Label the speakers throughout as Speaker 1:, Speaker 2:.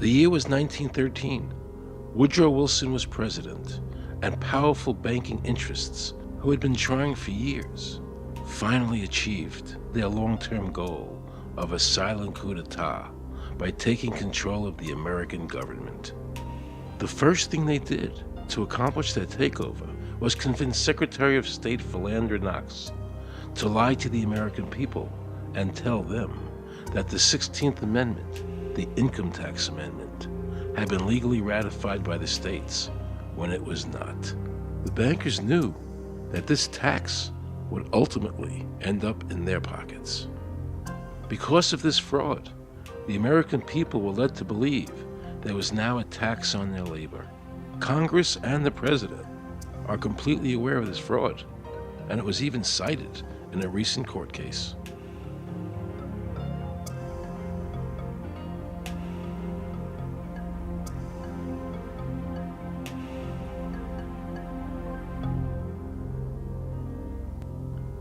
Speaker 1: The year was 1913. Woodrow Wilson was president, and powerful banking interests, who had been trying for years, finally achieved their long-term goal of a silent coup d'etat by taking control of the American government. The first thing they did to accomplish their takeover was convince Secretary of State Philander Knox to lie to the American people and tell them that the 16th Amendment, the Income Tax Amendment, had been legally ratified by the states when it was not. The bankers knew that this tax would ultimately end up in their pockets. Because of this fraud, the American people were led to believe there was now a tax on their labor. Congress and the President are completely aware of this fraud, and it was even cited in a recent court case.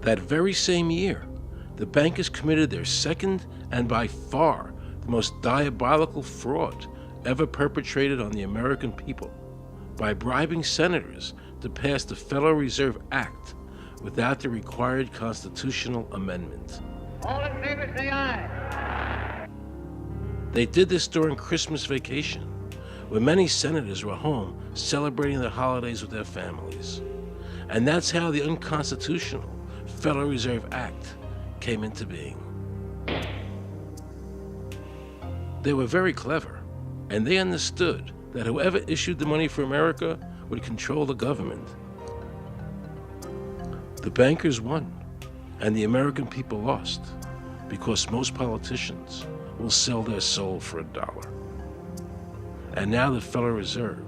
Speaker 1: That very same year, the bankers committed their second and by far the most diabolical fraud ever perpetrated on the American people by bribing senators to pass the Federal Reserve Act without the required constitutional amendment.
Speaker 2: All in favor, say aye.
Speaker 1: They did this during Christmas vacation, when many senators were home celebrating the holidays with their families. And that's how the unconstitutional Federal Reserve Act came into being. They were very clever, and they understood that whoever issued the money for America would control the government. The bankers won, and the American people lost, because most politicians will sell their soul for $1. And now the Federal Reserve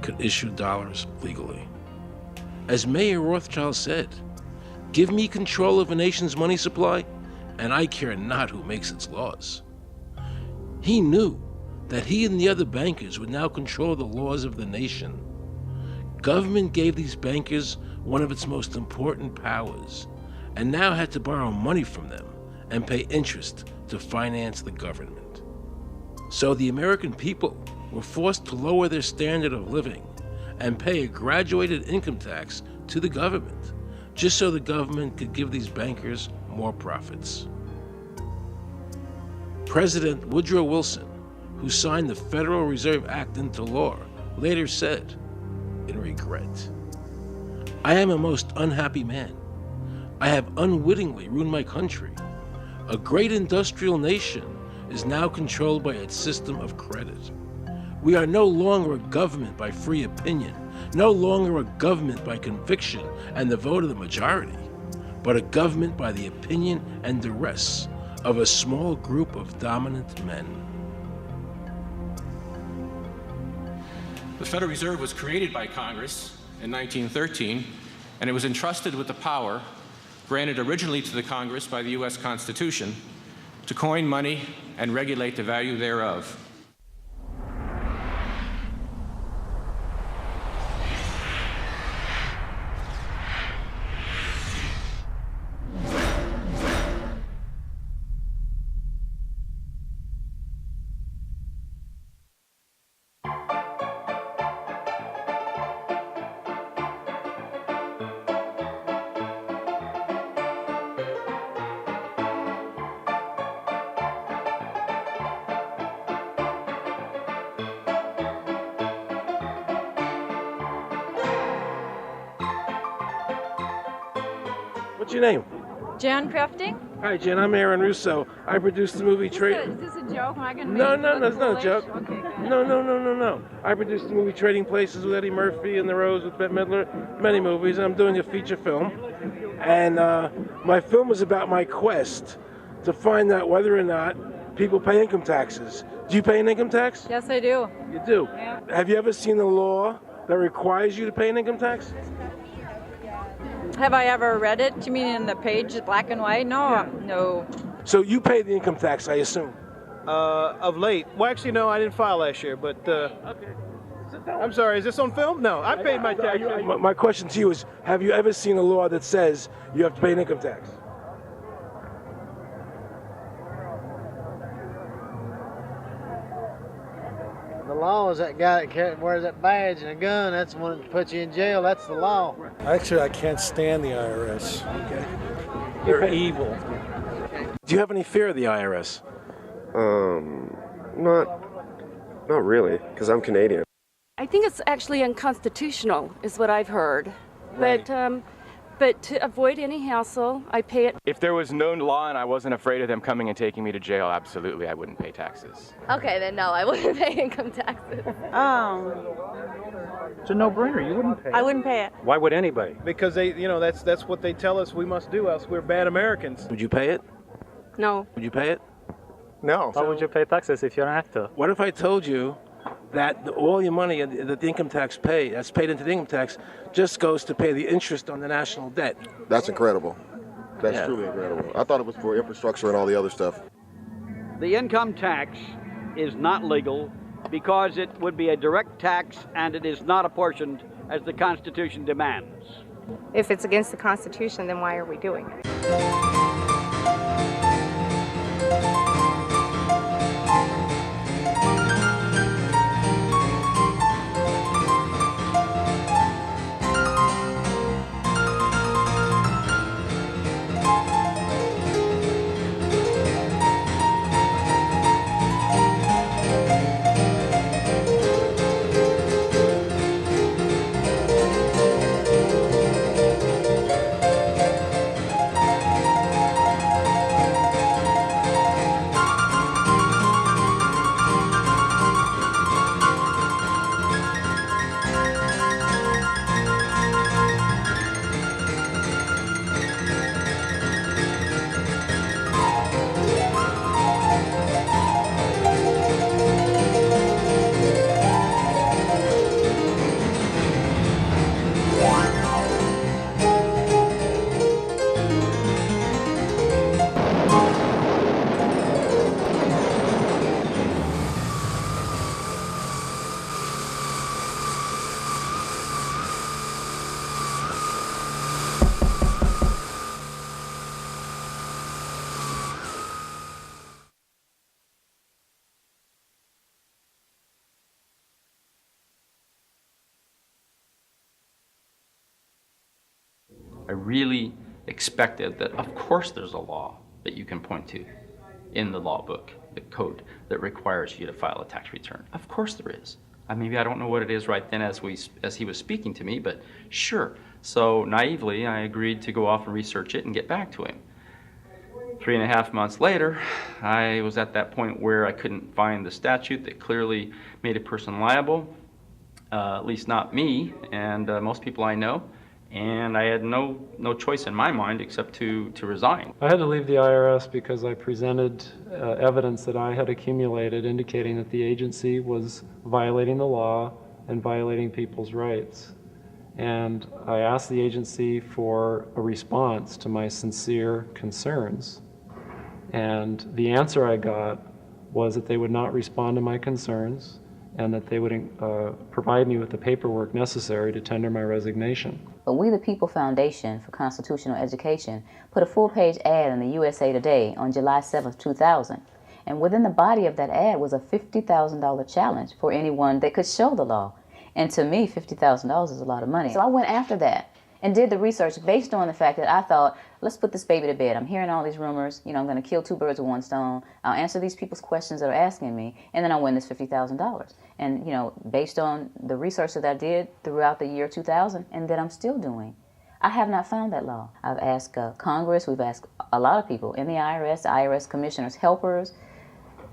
Speaker 1: could issue dollars legally. As Mayor Rothschild said, "Give me control of a nation's money supply, and I care not who makes its laws." He knew that he and the other bankers would now control the laws of the nation. Government gave these bankers one of its most important powers, and now had to borrow money from them and pay interest to finance the government. So the American people were forced to lower their standard of living and pay a graduated income tax to the government, just so the government could give these bankers more profits. President Woodrow Wilson, who signed the Federal Reserve Act into law, later said, in regret, "I am a most unhappy man. I have unwittingly ruined my country. A great industrial nation is now controlled by its system of credit. We are no longer a government by free opinion, no longer a government by conviction and the vote of the majority, but a government by the opinion and duress of a small group of dominant men."
Speaker 3: The Federal Reserve was created by Congress in 1913, and it was entrusted with the power granted originally to the Congress by the U.S. Constitution to coin money and regulate the value thereof.
Speaker 1: What's your name?
Speaker 4: Jan Crafting?
Speaker 1: Hi, Jen. I'm Aaron Russo. I produced the movie
Speaker 4: Is this a joke? Am I going to
Speaker 1: No,
Speaker 4: make
Speaker 1: no,
Speaker 4: it
Speaker 1: no, it's not a
Speaker 4: foolish?
Speaker 1: joke.
Speaker 4: Okay, good.
Speaker 1: No. I produced the movie Trading Places with Eddie Murphy and The Rose with Bette Midler, many movies, and I'm doing a feature film. And my film is about my quest to find out whether or not people pay income taxes. Do you pay an income tax?
Speaker 4: Yes, I do.
Speaker 1: You do?
Speaker 4: Yeah.
Speaker 1: Have you ever seen a law that requires you to pay an income tax?
Speaker 4: Have I ever read it? You mean in the page, black and white? No,
Speaker 1: Yeah.
Speaker 4: no.
Speaker 1: So you pay the income tax, I assume?
Speaker 5: Of late. Well, actually, no, I didn't file last year, but
Speaker 1: Okay.
Speaker 5: I'm sorry, is this on film? No, I paid my taxes.
Speaker 1: My question to you is, have you ever seen a law that says you have to pay an income tax?
Speaker 6: law is that guy that wears that badge and a gun. That's the one that puts you in jail. That's the law.
Speaker 7: Actually, I can't stand the IRS. Okay. They're evil.
Speaker 8: Do you have any fear of the IRS?
Speaker 9: Not really, because I'm Canadian.
Speaker 10: I think it's actually unconstitutional, is what I've heard.
Speaker 8: Right.
Speaker 10: But to avoid any hassle, I pay it.
Speaker 11: If there was no law and I wasn't afraid of them coming and taking me to jail, absolutely, I wouldn't pay taxes.
Speaker 12: Okay, then no, I wouldn't pay income taxes.
Speaker 5: It's a no-brainer. You wouldn't pay it.
Speaker 4: I wouldn't pay it.
Speaker 5: Why would anybody? Because that's what they tell us we must do, else we're bad Americans.
Speaker 8: Would you pay it?
Speaker 4: No.
Speaker 8: Would you pay it?
Speaker 9: No.
Speaker 5: Why would you pay taxes if you don't have to?
Speaker 1: What if I told you that all your money that the income tax that's paid into the income tax just goes to pay the interest on the national debt?
Speaker 9: That's incredible. That's truly incredible. I thought it was for infrastructure and all the other stuff.
Speaker 13: The income tax is not legal because it would be a direct tax and it is not apportioned as the Constitution demands.
Speaker 12: If it's against the Constitution, then why are we doing it?
Speaker 14: I really expected that, of course, there's a law that you can point to in the law book, the code, that requires you to file a tax return. Of course there is. Maybe I don't know what it is right then as he was speaking to me, but sure. So naively, I agreed to go off and research it and get back to him. 3.5 months later, I was at that point where I couldn't find the statute that clearly made a person liable, at least not me and most people I know. And I had no choice in my mind except to resign.
Speaker 7: I had to leave the IRS because I presented evidence that I had accumulated indicating that the agency was violating the law and violating people's rights. And I asked the agency for a response to my sincere concerns. And the answer I got was that they would not respond to my concerns and that they would provide me with the paperwork necessary to tender my resignation.
Speaker 15: But We the People Foundation for Constitutional Education put a full-page ad in the USA Today on July 7th, 2000. And within the body of that ad was a $50,000 challenge for anyone that could show the law. And to me, $50,000 is a lot of money. So I went after that and did the research based on the fact that I thought, let's put this baby to bed. I'm hearing all these rumors. I'm going to kill two birds with one stone. I'll answer these people's questions that are asking me, and then I'll win this $50,000. And, based on the research that I did throughout the year 2000 and that I'm still doing, I have not found that law. I've asked Congress, we've asked a lot of people in the IRS commissioners, helpers.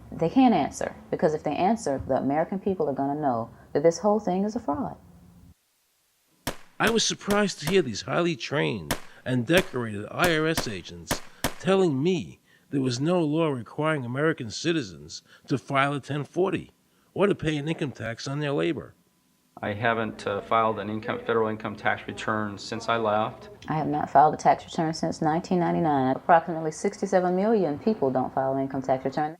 Speaker 15: They can't answer, because if they answer, the American people are going to know that this whole thing is a fraud.
Speaker 1: I was surprised to hear these highly trained and decorated IRS agents telling me there was no law requiring American citizens to file a 1040 or to pay an income tax on their labor.
Speaker 14: I haven't filed an federal income tax return since I left.
Speaker 15: I have not filed a tax return since 1999. Approximately 67 million people don't file an income tax return.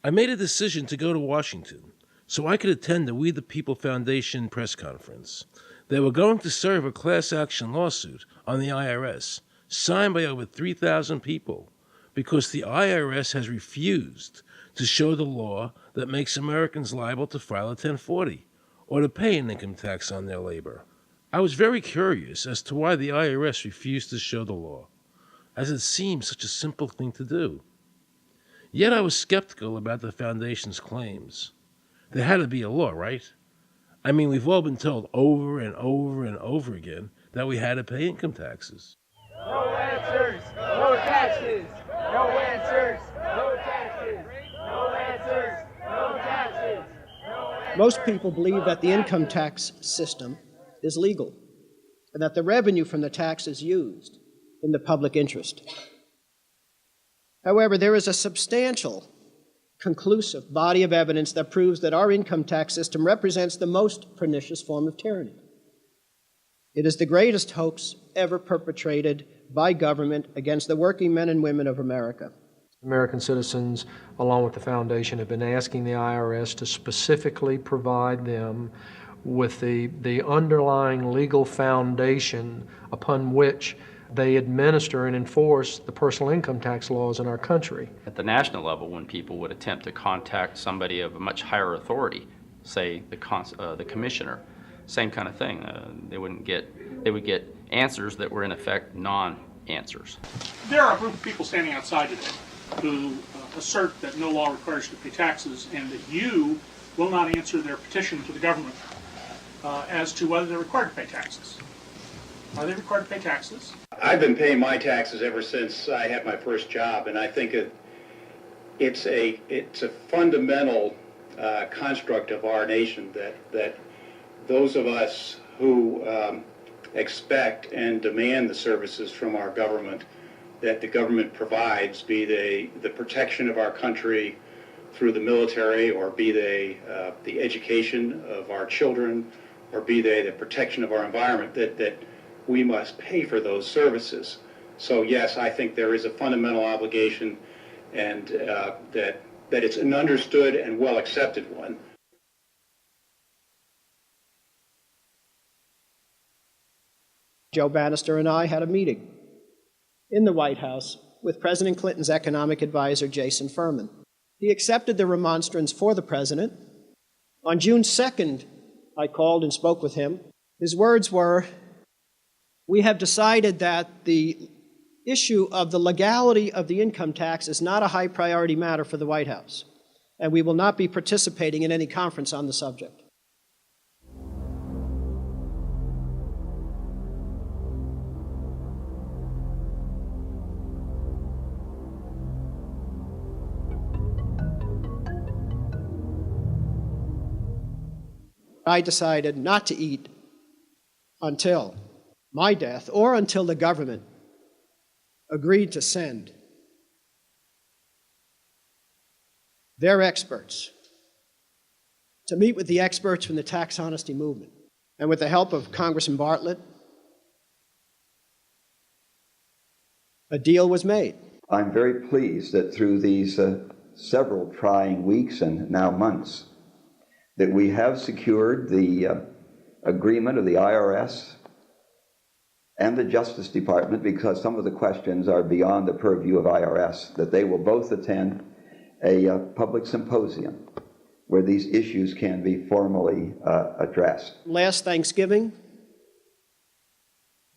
Speaker 1: I made a decision to go to Washington so I could attend the We the People Foundation press conference. They were going to serve a class action lawsuit on the IRS, signed by over 3,000 people, because the IRS has refused to show the law that makes Americans liable to file a 1040 or to pay an income tax on their labor. I was very curious as to why the IRS refused to show the law, as it seemed such a simple thing to do. Yet I was skeptical about the Foundation's claims. There had to be a law, right? I mean, we've all been told over and over and over again that we had to pay income taxes.
Speaker 2: No answers, no taxes. No answers, no taxes. No answers, no taxes.
Speaker 16: Most people believe that the income tax system is legal and that the revenue from the tax is used in the public interest. However, there is a substantial, conclusive body of evidence that proves that our income tax system represents the most pernicious form of tyranny. It is the greatest hoax ever perpetrated by government against the working men and women of America.
Speaker 17: American citizens, along with the Foundation, have been asking the IRS to specifically provide them with the underlying legal foundation upon which they administer and enforce the personal income tax laws in our country.
Speaker 14: At the national level, when people would attempt to contact somebody of a much higher authority, say the commissioner, same kind of thing. They would get answers that were in effect non-answers.
Speaker 18: There are a group of people standing outside today who assert that no law requires you to pay taxes and that you will not answer their petition to the government as to whether they're required to pay taxes. Are they required to pay taxes?
Speaker 19: I've been paying my taxes ever since I had my first job, and I think it's a fundamental construct of our nation that those of us who expect and demand the services from our government that the government provides, be they the protection of our country through the military, or be they the education of our children, or be they the protection of our environment, that we must pay for those services. So yes, I think there is a fundamental obligation, and that it's an understood and well accepted one.
Speaker 16: Joe Bannister and I had a meeting in the White House with President Clinton's economic advisor, Jason Furman. He accepted the remonstrance for the president. On June 2nd, I called and spoke with him. His words were, "We have decided that the issue of the legality of the income tax is not a high priority matter for the White House, and we will not be participating in any conference on the subject." I decided not to eat until my death or until the government agreed to send their experts to meet with the experts from the tax honesty movement. And with the help of Congressman Bartlett, a deal was made.
Speaker 20: I'm very pleased that through these several trying weeks and now months, that we have secured the agreement of the IRS and the Justice Department, because some of the questions are beyond the purview of IRS, that they will both attend a public symposium where these issues can be formally addressed.
Speaker 16: Last Thanksgiving,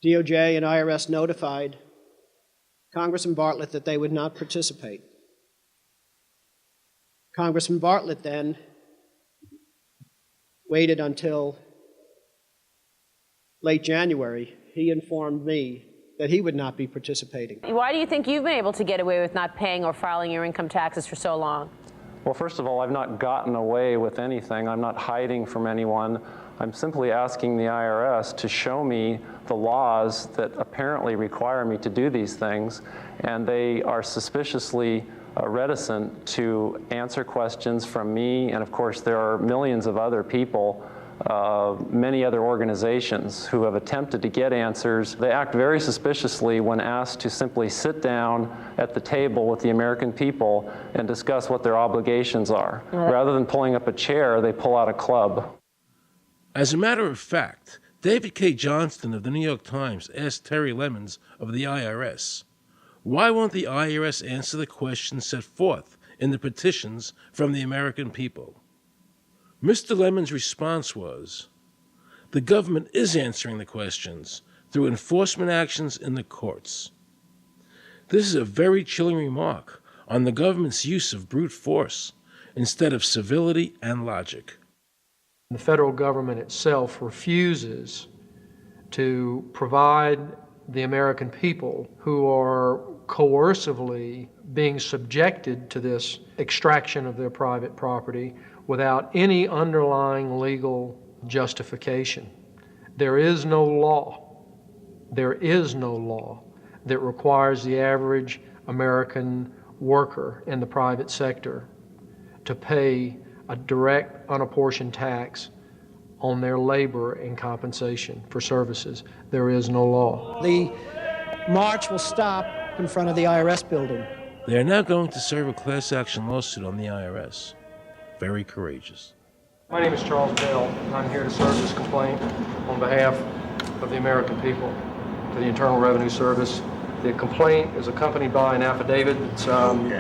Speaker 16: DOJ and IRS notified Congressman Bartlett that they would not participate. Congressman Bartlett then waited until late January. He informed me that he would not be participating.
Speaker 21: Why do you think you've been able to get away with not paying or filing your income taxes for so long?
Speaker 7: Well, first of all, I've not gotten away with anything. I'm not hiding from anyone. I'm simply asking the IRS to show me the laws that apparently require me to do these things, and they are suspiciously reticent to answer questions from me. And of course, there are millions of other people, many other organizations who have attempted to get answers. They act very suspiciously when asked to simply sit down at the table with the American people and discuss what their obligations are. Rather than pulling up a chair, they pull out a club.
Speaker 1: As a matter of fact, David K. Johnston of the New York Times asked Terry Lemons of the IRS, Why won't the IRS answer the questions set forth in the petitions from the American people? Mr. Lemon's response was, the government is answering the questions through enforcement actions in the courts. This is a very chilling remark on the government's use of brute force instead of civility and logic.
Speaker 17: The federal government itself refuses to provide the American people who are coercively being subjected to this extraction of their private property without any underlying legal justification. There is no law that requires the average American worker in the private sector to pay a direct unapportioned tax on their labor and compensation for services. There is no law.
Speaker 16: The march will stop in front of the IRS building.
Speaker 1: They are now going to serve a class action lawsuit on the IRS. Very courageous.
Speaker 17: My name is Charles Bell, and I'm here to serve this complaint on behalf of the American people to the Internal Revenue Service. The complaint is accompanied by an affidavit that's under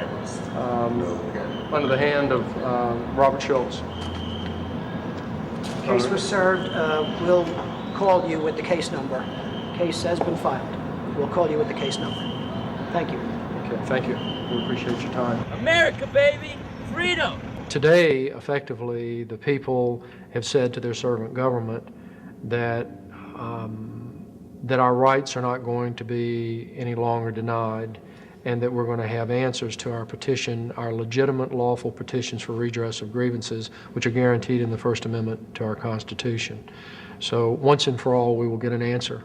Speaker 17: the hand of Robert Schultz.
Speaker 16: Case was served. We'll call you with the case number. Case has been filed. We'll call you with the case number. Thank you.
Speaker 17: Okay, thank you. We appreciate your time.
Speaker 2: America, baby! Freedom!
Speaker 17: Today, effectively, the people have said to their servant government that that our rights are not going to be any longer denied, and that we're going to have answers to our petition, our legitimate, lawful petitions for redress of grievances, which are guaranteed in the First Amendment to our Constitution. So once and for all, we will get an answer.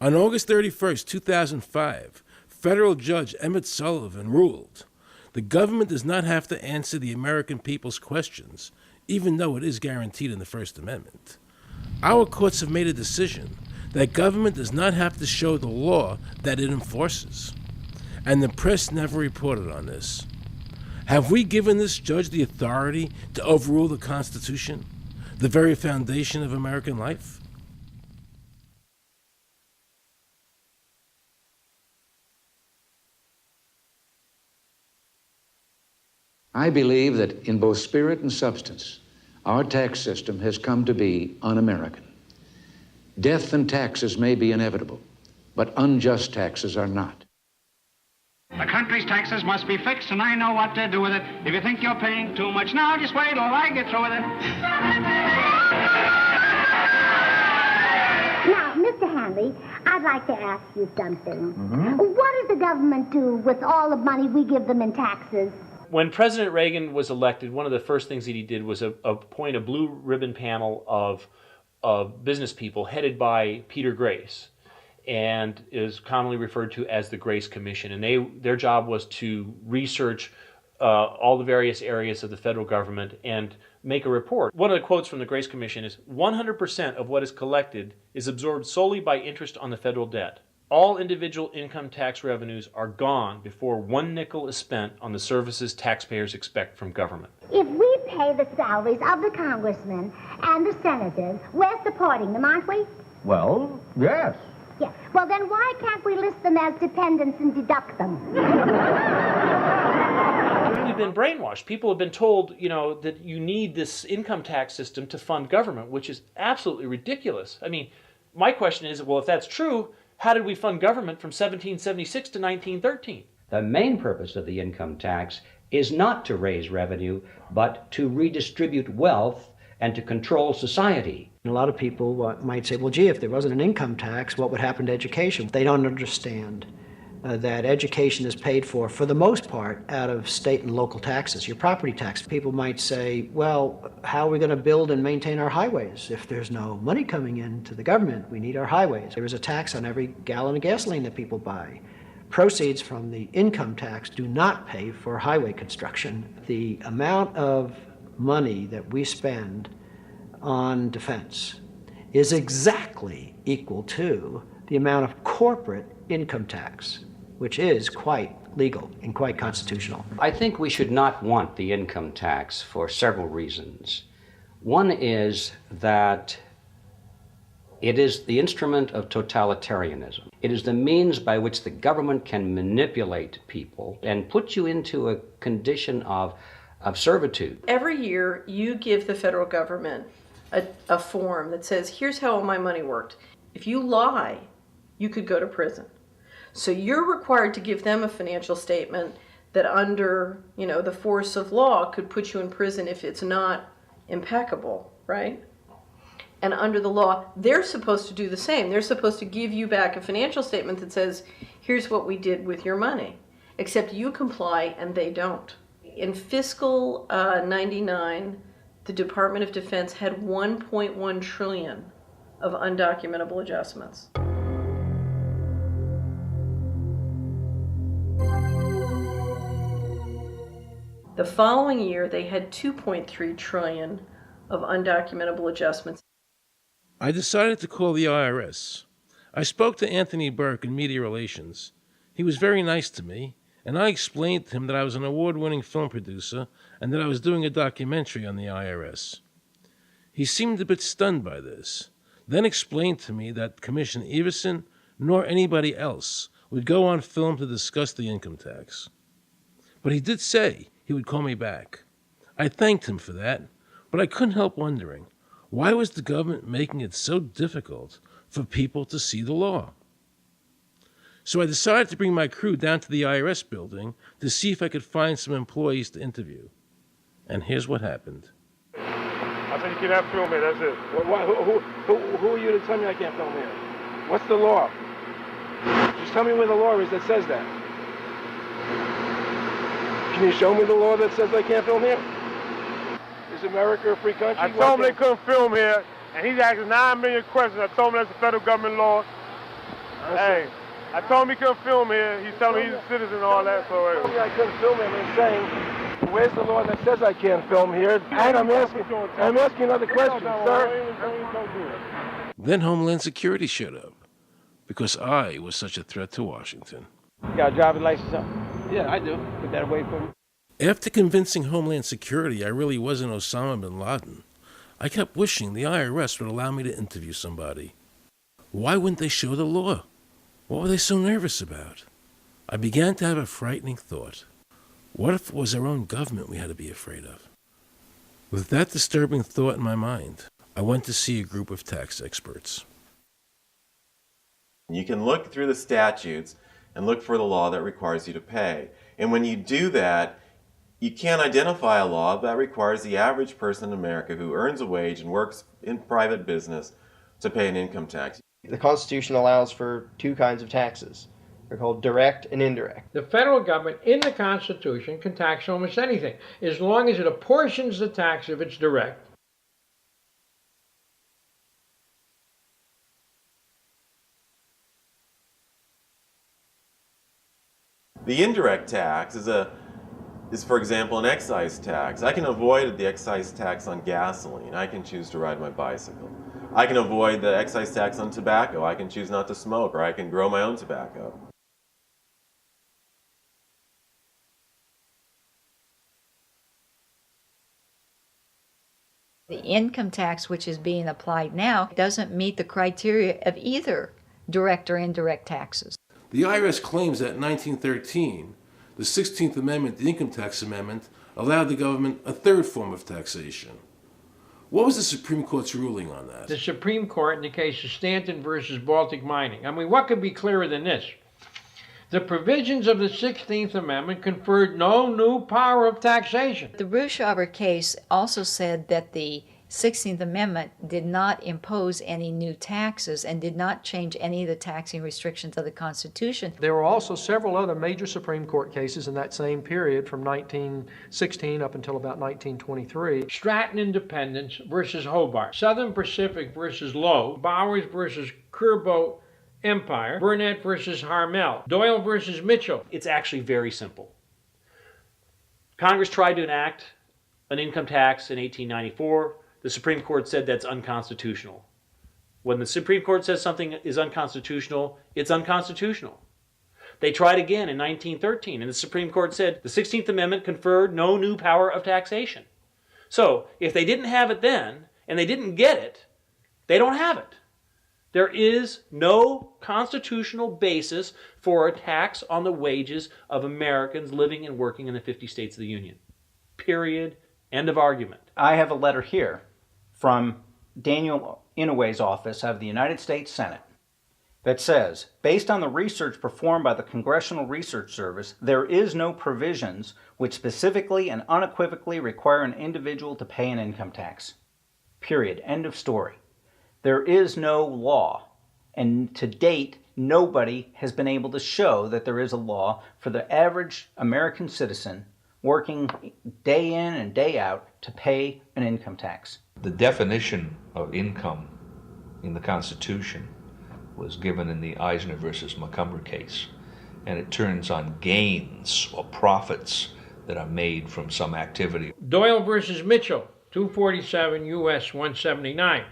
Speaker 1: On August 31st, 2005, federal judge Emmett Sullivan ruled, the government does not have to answer the American people's questions, even though it is guaranteed in the First Amendment. Our courts have made a decision that government does not have to show the law that it enforces. And the press never reported on this. Have we given this judge the authority to overrule the Constitution, the very foundation of American life?
Speaker 3: I believe that in both spirit and substance, our tax system has come to be un-American. Death and taxes may be inevitable, but unjust taxes are not.
Speaker 22: The country's taxes must be fixed, and I know what to do with it. If you think you're paying too much now, just wait till I get through with it.
Speaker 23: Now, Mr. Hanley, I'd like to ask you something. What does the government do with all the money we give them in taxes?
Speaker 24: When President Reagan was elected, one of the first things that he did was appoint a blue ribbon panel of business people headed by Peter Grace, and is commonly referred to as the Grace Commission. And their job was to research all the various areas of the federal government and make a report. One of the quotes from the Grace Commission is, 100% of what is collected is absorbed solely by interest on the federal debt. All individual income tax revenues are gone before 1 nickel is spent on the services taxpayers expect from government.
Speaker 23: If we pay the salaries of the congressmen and the senators, we're supporting them, aren't we?
Speaker 25: Well, yes.
Speaker 23: Yeah. Well, then why can't we list them as dependents and deduct them?
Speaker 24: We've been brainwashed. People have been told, that you need this income tax system to fund government, which is absolutely ridiculous. I mean, my question is, well, if that's true, how did we fund government from 1776 to 1913?
Speaker 26: The main purpose of the income tax is not to raise revenue, but to redistribute wealth and to control society.
Speaker 16: A lot of people might say, well, gee, if there wasn't an income tax, what would happen to education? They don't understand that education is paid for the most part, out of state and local taxes, your property tax. People might say, well, how are we going to build and maintain our highways? If there's no money coming into the government, we need our highways. There is a tax on every gallon of gasoline that people buy. Proceeds from the income tax do not pay for highway construction. The amount of money that we spend on defense is exactly equal to the amount of corporate income tax, which is quite legal and quite constitutional.
Speaker 26: I think we should not want the income tax for several reasons. One is that It is the instrument of totalitarianism. It is the means by which the government can manipulate people and put you into a condition of servitude.
Speaker 4: Every year, you give the federal government a form that says, here's how all my money worked. If you lie, you could go to prison. So you're required to give them a financial statement that under, the force of law could put you in prison if it's not impeccable, right? And under the law, they're supposed to do the same. They're supposed to give you back a financial statement that says, here's what we did with your money. Except you comply and they don't. In fiscal 99, the Department of Defense had 1.1 trillion of undocumentable adjustments. The following year, they had 2.3 trillion of undocumentable adjustments.
Speaker 1: I decided to call the IRS. I spoke to Anthony Burke in media relations. He was very nice to me, and I explained to him that I was an award-winning film producer and that I was doing a documentary on the IRS. He seemed a bit stunned by this, then explained to me that Commissioner Everson nor anybody else would go on film to discuss the income tax. But he did say he would call me back. I thanked him for that, but I couldn't help wondering, why was the government making it so difficult for people to see the law? So I decided to bring my crew down to the IRS building to see if I could find some employees to interview. And here's what happened.
Speaker 5: I said you cannot film here, that's it. Who are you to tell me I can't film here? What's the law? Just tell me where the law is that says that. Can you show me the law that says I can't film here? Is America a free country? I told him they couldn't film here, and he's asking 9 million questions. I told him that's a federal government law. Hey, I told him he couldn't film here. He's telling me he's a citizen and all that, so... He told me I couldn't film him and saying, where's the law that says I can't film here? And I'm asking another question, sir.
Speaker 1: Then Homeland Security showed up, because I was such a threat to Washington.
Speaker 5: You got a driver's license up? Yeah, I do. Put that away for me.
Speaker 1: After convincing Homeland Security I really wasn't Osama bin Laden, I kept wishing the IRS would allow me to interview somebody. Why wouldn't they show the law? What were they so nervous about? I began to have a frightening thought. What if it was our own government we had to be afraid of? With that disturbing thought in my mind, I went to see a group of tax experts.
Speaker 6: You can look through the statutes and look for the law that requires you to pay. And when you do that, you can't identify a law that requires the average person in America who earns a wage and works in private business to pay an income tax.
Speaker 8: The Constitution allows for two kinds of taxes. They're called direct and indirect.
Speaker 10: The federal government in the Constitution can tax almost anything, as long as it apportions the tax if it's direct.
Speaker 6: The indirect tax is, for example, an excise tax. I can avoid the excise tax on gasoline. I can choose to ride my bicycle. I can avoid the excise tax on tobacco. I can choose not to smoke, or I can grow my own tobacco.
Speaker 11: The income tax which is being applied now doesn't meet the criteria of either direct or indirect taxes.
Speaker 1: The IRS claims that in 1913, the 16th Amendment, the Income Tax Amendment, allowed the government a third form of taxation. What was the Supreme Court's ruling on that?
Speaker 10: The Supreme Court in the case of Stanton versus Baltic Mining. I mean, what could be clearer than this? The provisions of the 16th Amendment conferred no new power of taxation.
Speaker 11: The Russo case also said that the 16th Amendment did not impose any new taxes and did not change any of the taxing restrictions of the Constitution.
Speaker 17: There were also several other major Supreme Court cases in that same period from 1916 up until about 1923.
Speaker 10: Stratton Independence versus Hobart, Southern Pacific versus Lowe, Bowers versus Curbo Empire, Burnett versus Harmel, Doyle versus Mitchell.
Speaker 24: It's actually very simple. Congress tried to enact an income tax in 1894. The Supreme Court said that's unconstitutional. When the Supreme Court says something is unconstitutional, it's unconstitutional. They tried again in 1913, and the Supreme Court said the 16th Amendment conferred no new power of taxation. So, if they didn't have it then, and they didn't get it, they don't have it. There is no constitutional basis for a tax on the wages of Americans living and working in the 50 states of the Union. Period. End of argument.
Speaker 9: I have a letter here from Daniel Inouye's office out of the United States Senate that says, based on the research performed by the Congressional Research Service, there is no provisions which specifically and unequivocally require an individual to pay an income tax. Period. End of story. There is no law, and to date, nobody has been able to show that there is a law for the average American citizen working day in and day out to pay an income tax.
Speaker 12: The definition of income in the Constitution was given in the Eisner versus Macomber case, and it turns on gains or profits that are made from some activity.
Speaker 10: Doyle versus Mitchell, 247 U.S. 179,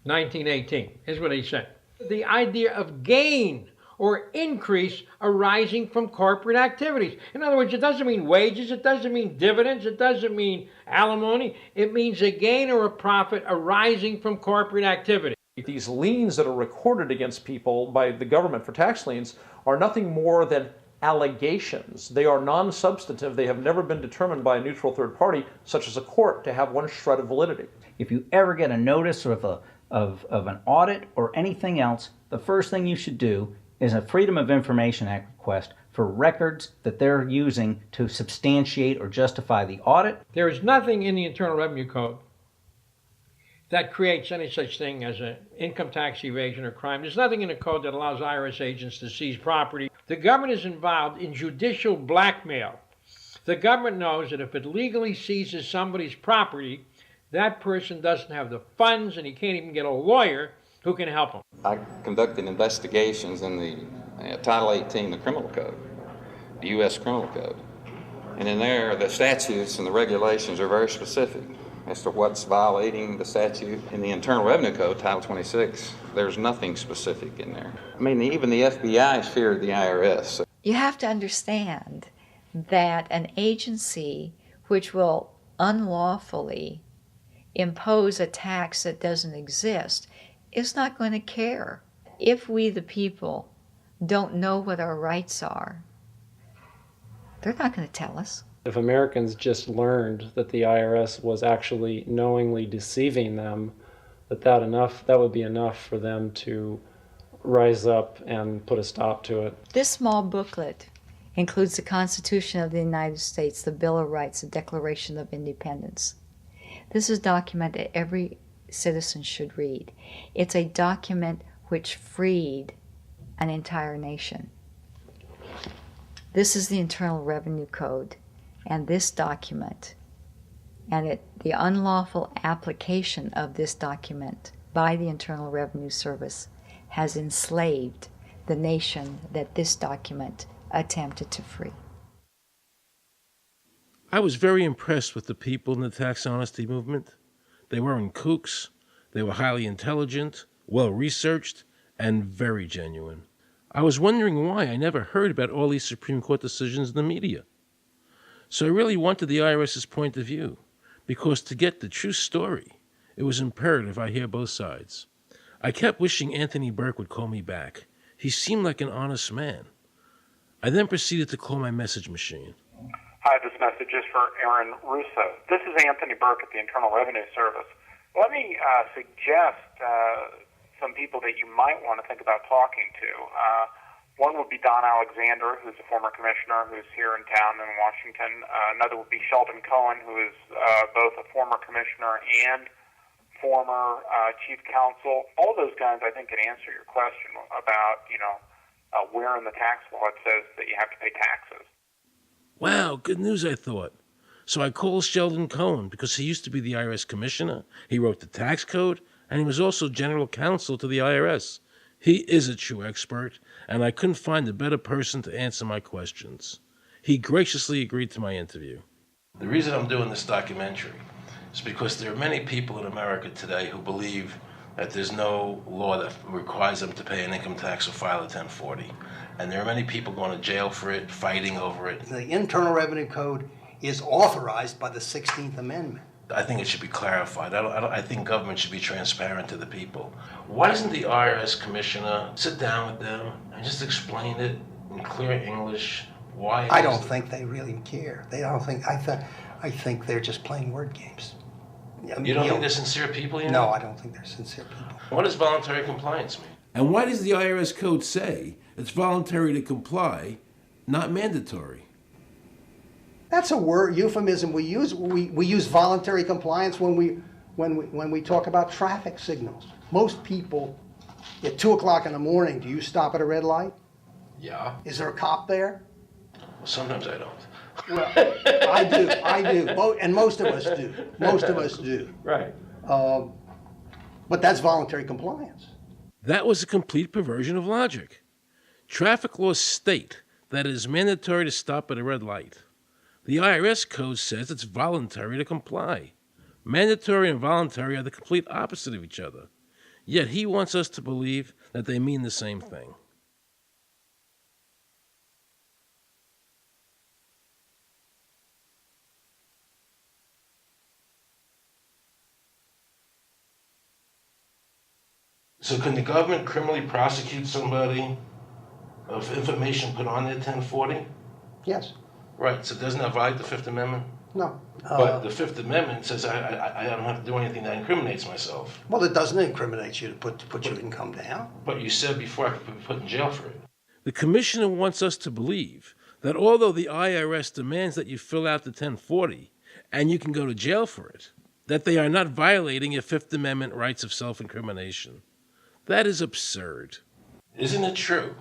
Speaker 10: 1918. Here's what he said. The idea of gain or increase arising from corporate activities. In other words, it doesn't mean wages, it doesn't mean dividends, it doesn't mean alimony. It means a gain or a profit arising from corporate activity.
Speaker 13: These liens that are recorded against people by the government for tax liens are nothing more than allegations. They are non-substantive. They have never been determined by a neutral third party, such as a court, to have one shred of validity.
Speaker 9: If you ever get a notice of an audit or anything else, the first thing you should do is a Freedom of Information Act request for records that they're using to substantiate or justify the audit.
Speaker 10: There is nothing in the Internal Revenue Code that creates any such thing as an income tax evasion or crime. There's nothing in the code that allows IRS agents to seize property. The government is involved in judicial blackmail. The government knows that if it legally seizes somebody's property, that person doesn't have the funds and he can't even get a lawyer who can help him.
Speaker 14: I conducted investigations in the Title 18, the Criminal Code, the U.S. Criminal Code. And in there, the statutes and the regulations are very specific as to what's violating the statute. In the Internal Revenue Code, Title 26, there's nothing specific in there. I mean, even the FBI feared the IRS.
Speaker 11: You have to understand that an agency which will unlawfully impose a tax that doesn't exist is not going to care. If we, the people, don't know what our rights are, they're not going to tell us.
Speaker 7: If Americans just learned that the IRS was actually knowingly deceiving them, that would be enough for them to rise up and put a stop to it.
Speaker 11: This small booklet includes the Constitution of the United States, the Bill of Rights, the Declaration of Independence. This is a document that every citizen should read. It's a document which freed an entire nation. This is the Internal Revenue Code, and this document, and the unlawful application of this document by the Internal Revenue Service has enslaved the nation that this document attempted to free.
Speaker 1: I was very impressed with the people in the tax honesty movement. They weren't kooks, they were highly intelligent, well-researched, and very genuine. I was wondering why I never heard about all these Supreme Court decisions in the media. So I really wanted the IRS's point of view, because to get the true story, it was imperative I hear both sides. I kept wishing Anthony Burke would call me back. He seemed like an honest man. I then proceeded to call my message machine.
Speaker 15: Hi, this message is for Aaron Russo. This is Anthony Burke at the Internal Revenue Service. Let me suggest some people that you might want to think about talking to. One would be Don Alexander, who's a former commissioner who's here in town in Washington. Another would be Sheldon Cohen, who is both a former commissioner and former chief counsel. All those guys, I think, can answer your question about, where in the tax law it says that you have to pay taxes.
Speaker 1: Wow, good news, I thought. So I called Sheldon Cohen because he used to be the IRS commissioner, he wrote the tax code, and he was also general counsel to the IRS. He is a true expert, and I couldn't find a better person to answer my questions. He graciously agreed to my interview. The reason I'm doing this documentary is because there are many people in America today who believe that there's no law that requires them to pay an income tax or file a 1040. And there are many people going to jail for it, fighting over it.
Speaker 25: The Internal Revenue Code is authorized by the 16th Amendment.
Speaker 1: I think it should be clarified. I think government should be transparent to the people. Why doesn't the IRS commissioner sit down with them and just explain it in clear English? Why?
Speaker 2: I don't think they really care. They don't think. I think they're just playing word games.
Speaker 1: You don't think they're sincere people?
Speaker 2: No, I don't think they're sincere people.
Speaker 1: What does voluntary compliance mean?
Speaker 18: And why does the IRS code say it's voluntary to comply, not mandatory?
Speaker 2: That's a word euphemism we use. We use voluntary compliance when we talk about traffic signals. Most people, at 2 o'clock in the morning, do you stop at a red light?
Speaker 1: Yeah.
Speaker 2: Is there a cop there?
Speaker 1: Well, sometimes I don't.
Speaker 2: Well, I do, and most of us do. Most of us do.
Speaker 13: Right.
Speaker 2: But that's voluntary compliance.
Speaker 1: That was a complete perversion of logic. Traffic laws state that it is mandatory to stop at a red light. The IRS code says it's voluntary to comply. Mandatory and voluntary are the complete opposite of each other. Yet he wants us to believe that they mean the same thing. So can the government criminally prosecute somebody of information put on their 1040?
Speaker 2: Yes.
Speaker 1: Right, so doesn't that violate the Fifth Amendment?
Speaker 2: No.
Speaker 1: But the Fifth Amendment says I don't have to do anything that incriminates myself.
Speaker 2: Well, it doesn't incriminate you to put your income down.
Speaker 1: But you said before I could be put in jail for it. The commissioner wants us to believe that although the IRS demands that you fill out the 1040 and you can go to jail for it, that they are not violating your Fifth Amendment rights of self-incrimination. That is absurd. Isn't it true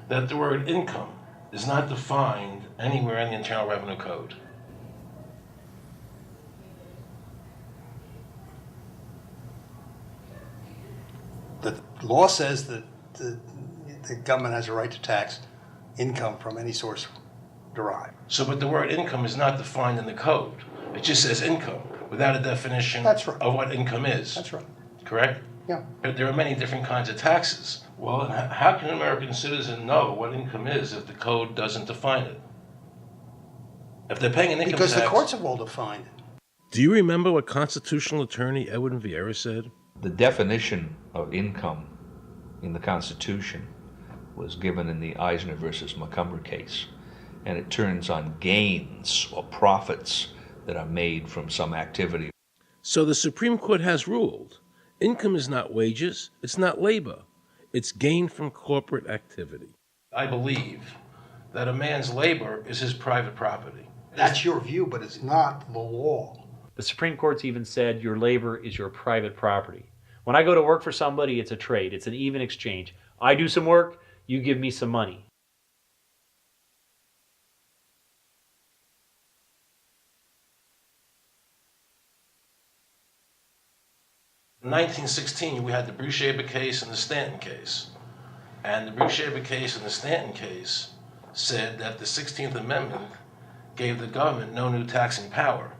Speaker 1: that the word income is not defined anywhere in the Internal Revenue Code?
Speaker 2: The law says that the government has a right to tax income from any source derived.
Speaker 1: So, but the word income is not defined in the code. It just says income without a definition of what income is.
Speaker 2: That's right.
Speaker 1: Correct?
Speaker 2: Yeah.
Speaker 1: But there are many different kinds of taxes. Well, how can an American citizen know what income is if the code doesn't define it? If they're paying an income
Speaker 2: tax... Because the courts have all defined it.
Speaker 1: Do you remember what constitutional attorney Edwin Vieira said?
Speaker 12: The definition of income in the Constitution was given in the Eisner versus Macomber case, and it turns on gains or profits that are made from some activity.
Speaker 1: So the Supreme Court has ruled income is not wages, it's not labor, it's gain from corporate activity. I believe that a man's labor is his private property.
Speaker 2: That's your view, but it's not the law.
Speaker 24: The Supreme Court's even said your labor is your private property. When I go to work for somebody, it's a trade. It's an even exchange. I do some work, you give me some money.
Speaker 1: In 1916, we had the Bruce-Shaber case and the Stanton case. And the Bruce-Shaber case and the Stanton case said that the 16th Amendment gave the government no new taxing power.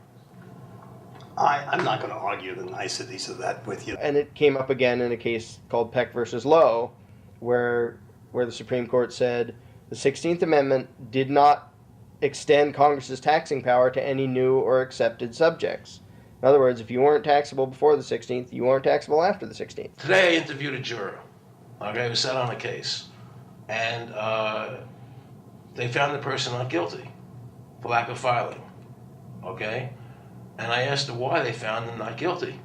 Speaker 2: I'm not going to argue the niceties of that with you.
Speaker 8: And it came up again in a case called Peck versus Lowe, where the Supreme Court said the 16th Amendment did not extend Congress's taxing power to any new or accepted subjects. In other words, if you weren't taxable before the 16th, you weren't taxable after the 16th.
Speaker 1: Today I interviewed a juror, who sat on a case, and they found the person not guilty for lack of filing, And I asked her why they found him not guilty.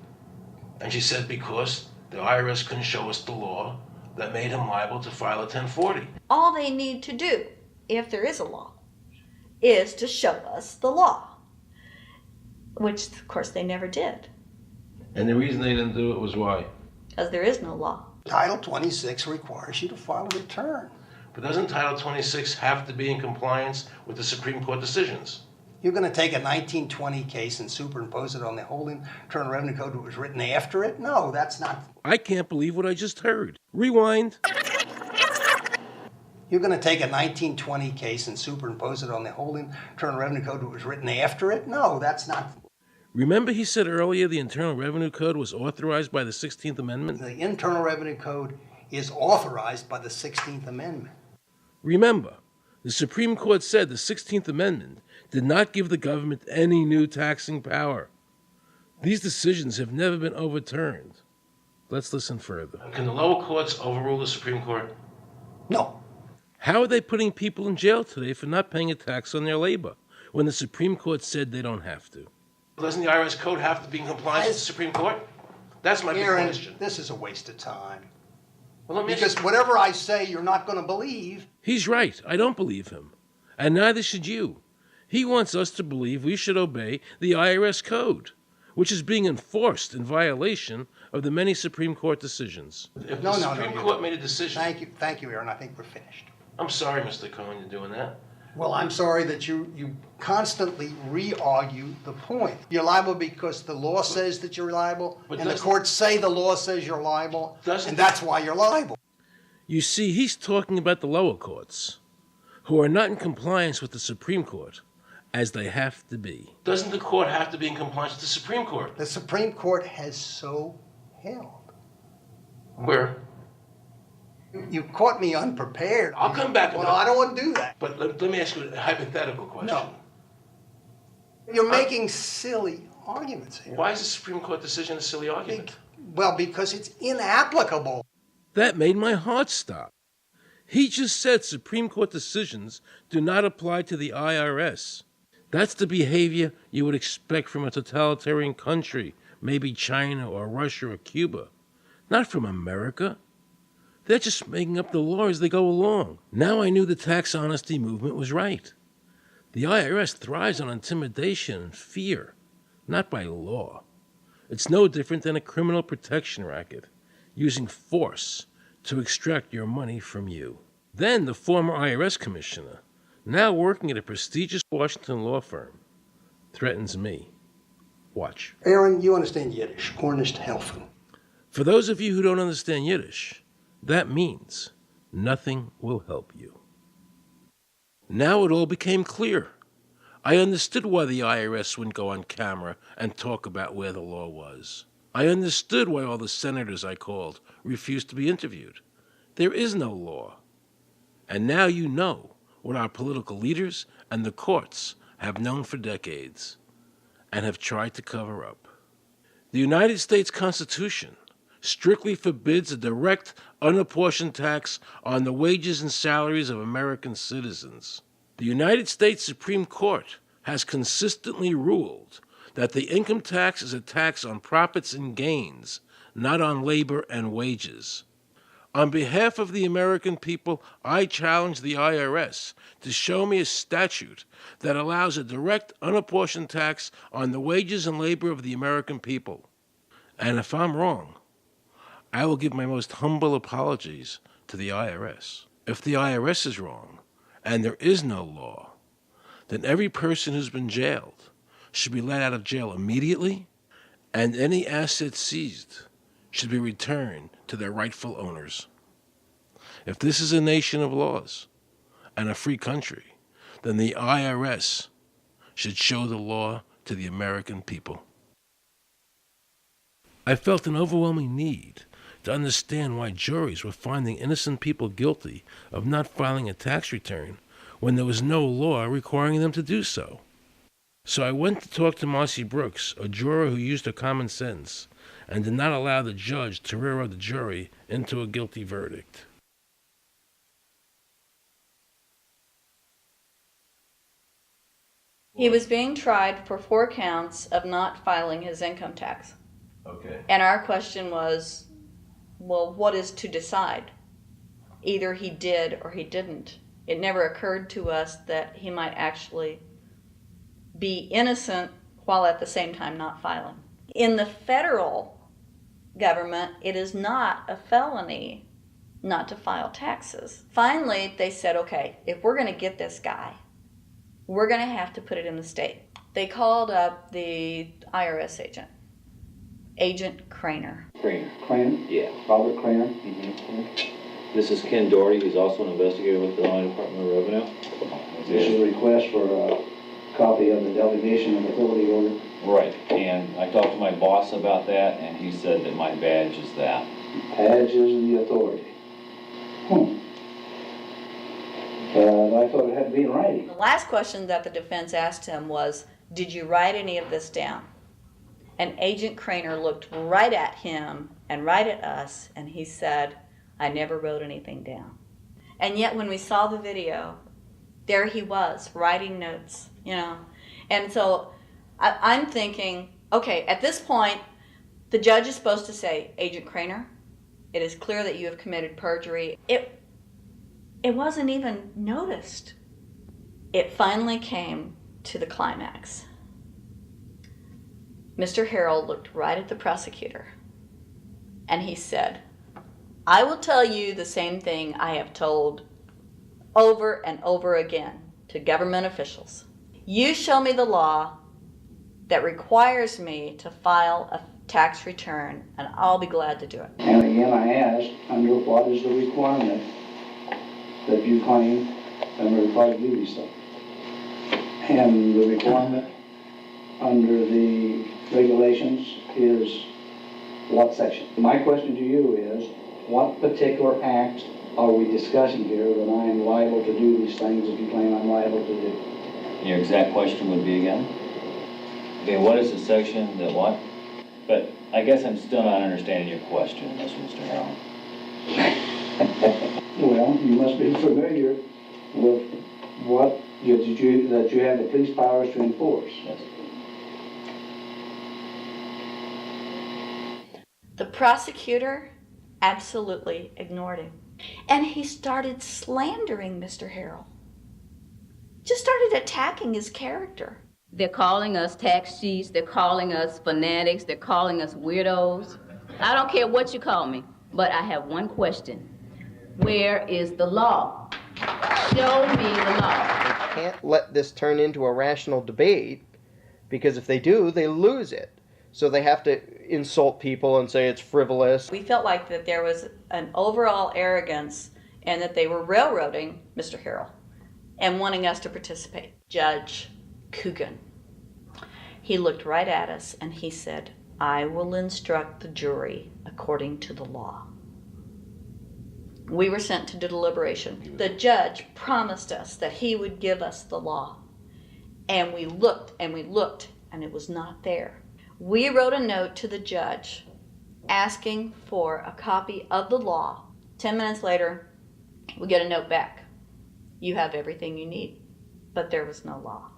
Speaker 1: And she said because the IRS couldn't show us the law that made him liable to file a 1040.
Speaker 19: All they need to do, if there is a law, is to show us the law. Which, of course, they never did.
Speaker 1: And the reason they didn't do it was why?
Speaker 19: Because there is no law.
Speaker 2: Title 26 requires you to file a return.
Speaker 1: But doesn't Title 26 have to be in compliance with the Supreme Court decisions?
Speaker 2: You're going to take a 1920 case and superimpose it on the whole Internal Revenue Code that was written after it? No, that's not...
Speaker 1: I can't believe what I just heard. Rewind.
Speaker 2: You're going to take a 1920 case and superimpose it on the whole Internal Revenue Code that was written after it? No, that's not...
Speaker 1: Remember he said earlier the Internal Revenue Code was authorized by the 16th Amendment?
Speaker 2: The Internal Revenue Code is authorized by the 16th Amendment.
Speaker 1: Remember, the Supreme Court said the 16th Amendment did not give the government any new taxing power. These decisions have never been overturned. Let's listen further. Can the lower courts overrule the Supreme Court?
Speaker 2: No.
Speaker 1: How are they putting people in jail today for not paying a tax on their labor when the Supreme Court said they don't have to? Doesn't the IRS code have to be in compliance with the Supreme Court? That's my big
Speaker 2: Aaron,
Speaker 1: question.
Speaker 2: this is a waste of time.
Speaker 1: Well,
Speaker 2: Because whatever I say, you're not going to believe.
Speaker 1: He's right. I don't believe him. And neither should you. He wants us to believe we should obey the IRS code, which is being enforced in violation of the many Supreme Court decisions. If the Supreme Court made a decision...
Speaker 2: Thank you, Aaron. I think we're finished.
Speaker 1: I'm sorry, Mr. Cohen, you're doing that.
Speaker 2: Well, I'm sorry that you constantly re-argue the point. You're liable because the law says that you're liable, and the courts say the law says you're liable, and that's why you're liable.
Speaker 1: You see, he's talking about the lower courts, who are not in compliance with the Supreme Court, as they have to be. Doesn't the court have to be in compliance with the Supreme Court?
Speaker 2: The Supreme Court has so held.
Speaker 1: Where?
Speaker 2: You caught me unprepared.
Speaker 1: I'll come back.
Speaker 2: Well, I don't want to do that.
Speaker 1: But let me ask you a hypothetical question.
Speaker 2: No. You're making silly arguments here.
Speaker 1: Why is the Supreme Court decision a silly argument?
Speaker 2: Well, because it's inapplicable.
Speaker 1: That made my heart stop. He just said Supreme Court decisions do not apply to the IRS. That's the behavior you would expect from a totalitarian country, maybe China or Russia or Cuba. Not from America. They're just making up the law as they go along. Now I knew the tax honesty movement was right. The IRS thrives on intimidation and fear, not by law. It's no different than a criminal protection racket, using force to extract your money from you. Then the former IRS commissioner, now working at a prestigious Washington law firm, threatens me. Watch.
Speaker 2: Aaron, you understand Yiddish. Gornisht helfen.
Speaker 1: For those of you who don't understand Yiddish, that means nothing will help you. Now it all became clear. I understood why the IRS wouldn't go on camera and talk about where the law was. I understood why all the senators I called refused to be interviewed. There is no law. And now you know what our political leaders and the courts have known for decades and have tried to cover up. The United States Constitution strictly forbids a direct, unapportioned tax on the wages and salaries of American citizens. The United States Supreme Court has consistently ruled that the income tax is a tax on profits and gains, not on labor and wages. On behalf of the American people, I challenge the IRS to show me a statute that allows a direct, unapportioned tax on the wages and labor of the American people. And if I'm wrong, I will give my most humble apologies to the IRS. If the IRS is wrong, and there is no law, then every person who's been jailed should be let out of jail immediately, and any assets seized should be returned to their rightful owners. If this is a nation of laws and a free country, then the IRS should show the law to the American people. I felt an overwhelming need to understand why juries were finding innocent people guilty of not filing a tax return when there was no law requiring them to do so. So I went to talk to Marcy Brooks, a juror who used her common sense and did not allow the judge to railroad the jury into a guilty verdict.
Speaker 4: He was being tried for 4 counts of not filing his income tax.
Speaker 6: Okay.
Speaker 4: And our question was, well, what is to decide? Either he did or he didn't. It never occurred to us that he might actually be innocent while at the same time not filing. In the federal government, it is not a felony not to file taxes. Finally, they said, okay, if we're going to get this guy, we're going to have to put it in the state. They called up the IRS agent, Agent Craner.
Speaker 3: Craner? Yeah. Robert Craner? Mm-hmm. This is Ken Doherty, who's also an investigator with the Illinois Department of Revenue. This is a request for a copy of the delegation of authority order. Right, and I talked to my boss about that, and he said that my badge is that. Badge is the authority. I thought it had to be in writing.
Speaker 4: The last question that the defense asked him was, did you write any of this down?
Speaker 19: And Agent Craner looked right at him and right at us, and he said, I never wrote anything down. And yet when we saw the video, there he was, writing notes, you know. And so I'm thinking, okay, at this point, the judge is supposed to say, Agent Craner, it is clear that you have committed perjury. It wasn't even noticed. It finally came to the climax. Mr. Harrell looked right at the prosecutor, and he said, I will tell you the same thing I have told over and over again to government officials. You show me the law that requires me to file a tax return, and I'll be glad to do it.
Speaker 3: And again, I ask, under what is the requirement that you claim and are required to do these things? And the requirement under the regulations is what section? My question to you is, what particular act are we discussing here that I am liable to do these things that you claim I'm liable to do?
Speaker 16: Your exact question would be again? Okay, what is the section that what? But I guess I'm still not understanding your question, Mr. Harrell.
Speaker 3: Well, you must be familiar with what that you have the police powers to enforce.
Speaker 16: Yes.
Speaker 19: The prosecutor absolutely ignored him. And he started slandering Mr. Harrell. Just started attacking his character.
Speaker 20: They're calling us tax cheats, they're calling us fanatics, they're calling us weirdos. I don't care what you call me, but I have one question. Where is the law? Show me the law.
Speaker 8: They can't let this turn into a rational debate, because if they do, they lose it. So they have to insult people and say it's frivolous.
Speaker 19: We felt like that there was an overall arrogance and that they were railroading Mr. Harrell and wanting us to participate. Judge Coogan, he looked right at us and he said, I will instruct the jury according to the law. We were sent to deliberation. The judge promised us that he would give us the law. And we looked and we looked and it was not there. We wrote a note to the judge asking for a copy of the law. 10 minutes later, we get a note back. You have everything you need. But there was no law.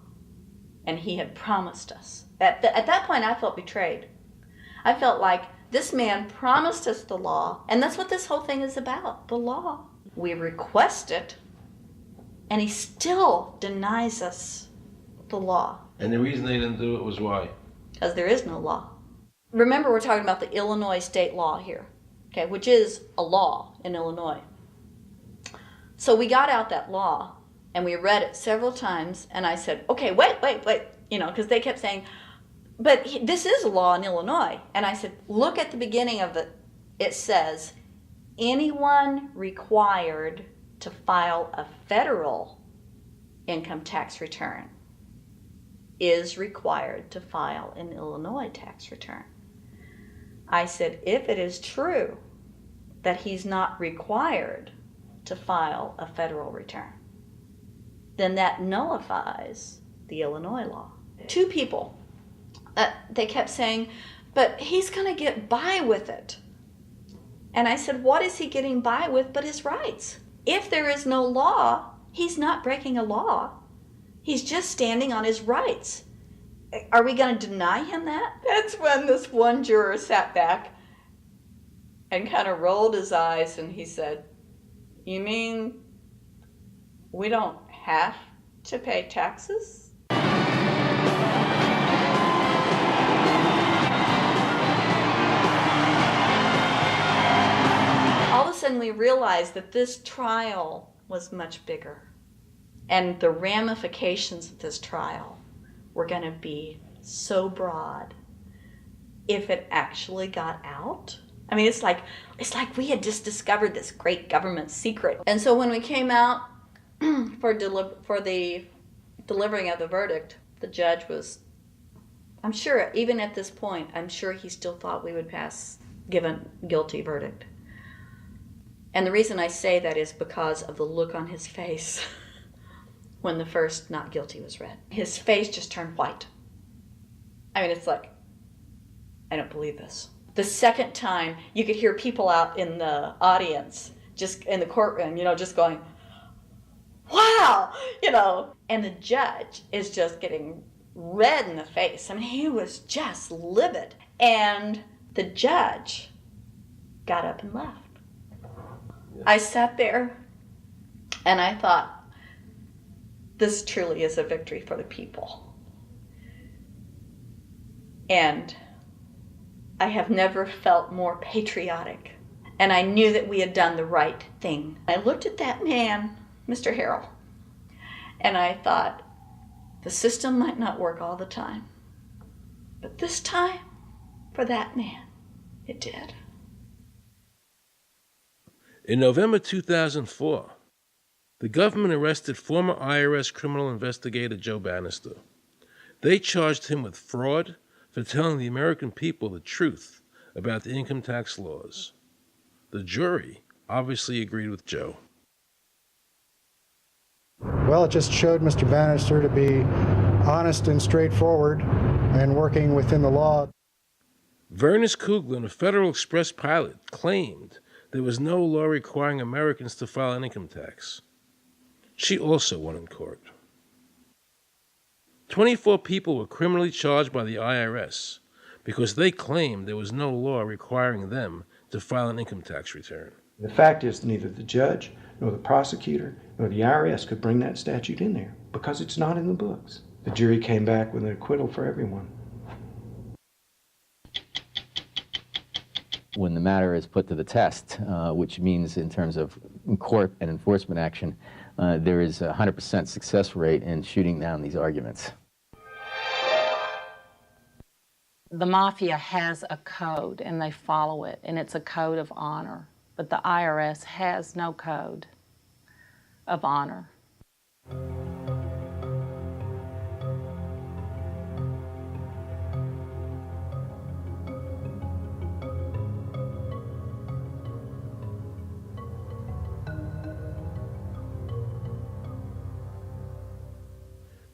Speaker 19: And he had promised us. At that point, I felt betrayed. I felt like this man promised us the law, and that's what this whole thing is about, the law. We request it, and he still denies us the law.
Speaker 1: And the reason they didn't do it was why?
Speaker 19: Because there is no law. Remember, we're talking about the Illinois state law here, okay, which is a law in Illinois. So we got out that law, and we read it several times, and I said, okay, wait, you know, because they kept saying, but this is a law in Illinois. And I said, look at the beginning of it. It says, anyone required to file a federal income tax return is required to file an Illinois tax return. I said, if it is true that he's not required to file a federal return, then that nullifies the Illinois law. Two people, they kept saying, but he's going to get by with it. And I said, what is he getting by with but his rights? If there is no law, he's not breaking a law. He's just standing on his rights. Are we going to deny him that? That's when this one juror sat back and kind of rolled his eyes and he said, you mean we don't have to pay taxes? All of a sudden we realized that this trial was much bigger. And the ramifications of this trial were going to be so broad if it actually got out. I mean, it's like we had just discovered this great government secret. And so when we came out for the delivering of the verdict, the judge was, I'm sure, even at this point, I'm sure he still thought we would give a guilty verdict. And the reason I say that is because of the look on his face when the first not guilty was read. His face just turned white. I mean, it's like, I don't believe this. The second time, you could hear people out in the audience, just in the courtroom, just going, wow, and the judge is just getting red in the face. I mean, he was just livid. And the judge got up and left. I sat there and I thought, this truly is a victory for the people. And I have never felt more patriotic. And I knew that we had done the right thing. I looked at that man, Mr. Harrell, and I thought, the system might not work all the time, but this time, for that man, it did.
Speaker 1: In November 2004, the government arrested former IRS criminal investigator Joe Bannister. They charged him with fraud for telling the American people the truth about the income tax laws. The jury obviously agreed with Joe.
Speaker 5: Well, it just showed Mr. Bannister to be honest and straightforward and working within the law.
Speaker 1: Vernice Kuglin, a Federal Express pilot, claimed there was no law requiring Americans to file an income tax. She also won in court. 24 people were criminally charged by the IRS because they claimed there was no law requiring them to file an income tax return.
Speaker 21: The fact is, neither the judge, nor the prosecutor, nor the IRS could bring that statute in there because it's not in the books. The jury came back with an acquittal for everyone.
Speaker 22: When the matter is put to the test, which means in terms of court and enforcement action, there is a 100% success rate in shooting down these arguments.
Speaker 23: The mafia has a code and they follow it, and it's a code of honor. But the IRS has no code of honor.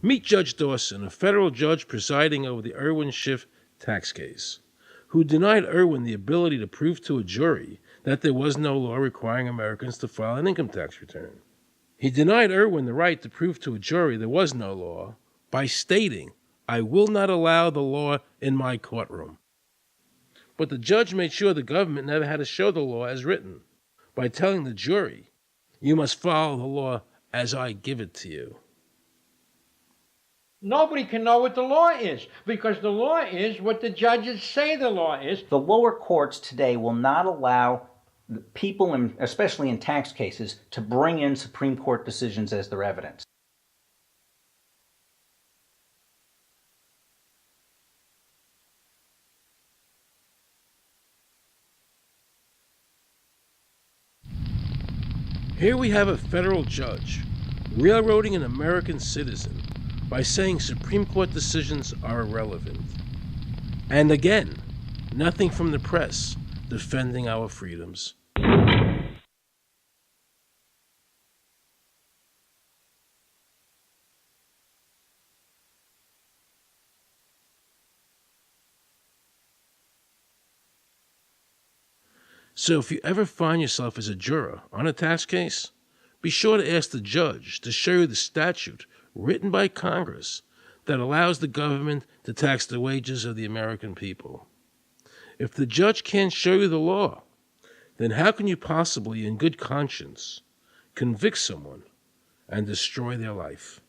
Speaker 1: Meet Judge Dawson, a federal judge presiding over the Irwin Schiff tax case, who denied Irwin the ability to prove to a jury that there was no law requiring Americans to file an income tax return. He denied Irwin the right to prove to a jury there was no law by stating, "I will not allow the law in my courtroom." But the judge made sure the government never had to show the law as written by telling the jury, "You must follow the law as I give it to you."
Speaker 10: Nobody can know what the law is because the law is what the judges say the law is.
Speaker 9: The lower courts today will not allow people, especially in tax cases, to bring in Supreme Court decisions as their evidence.
Speaker 1: Here we have a federal judge railroading an American citizen by saying Supreme Court decisions are irrelevant. And again, nothing from the press defending our freedoms. So if you ever find yourself as a juror on a tax case, be sure to ask the judge to show you the statute written by Congress that allows the government to tax the wages of the American people. If the judge can't show you the law, then how can you possibly, in good conscience, convict someone and destroy their life?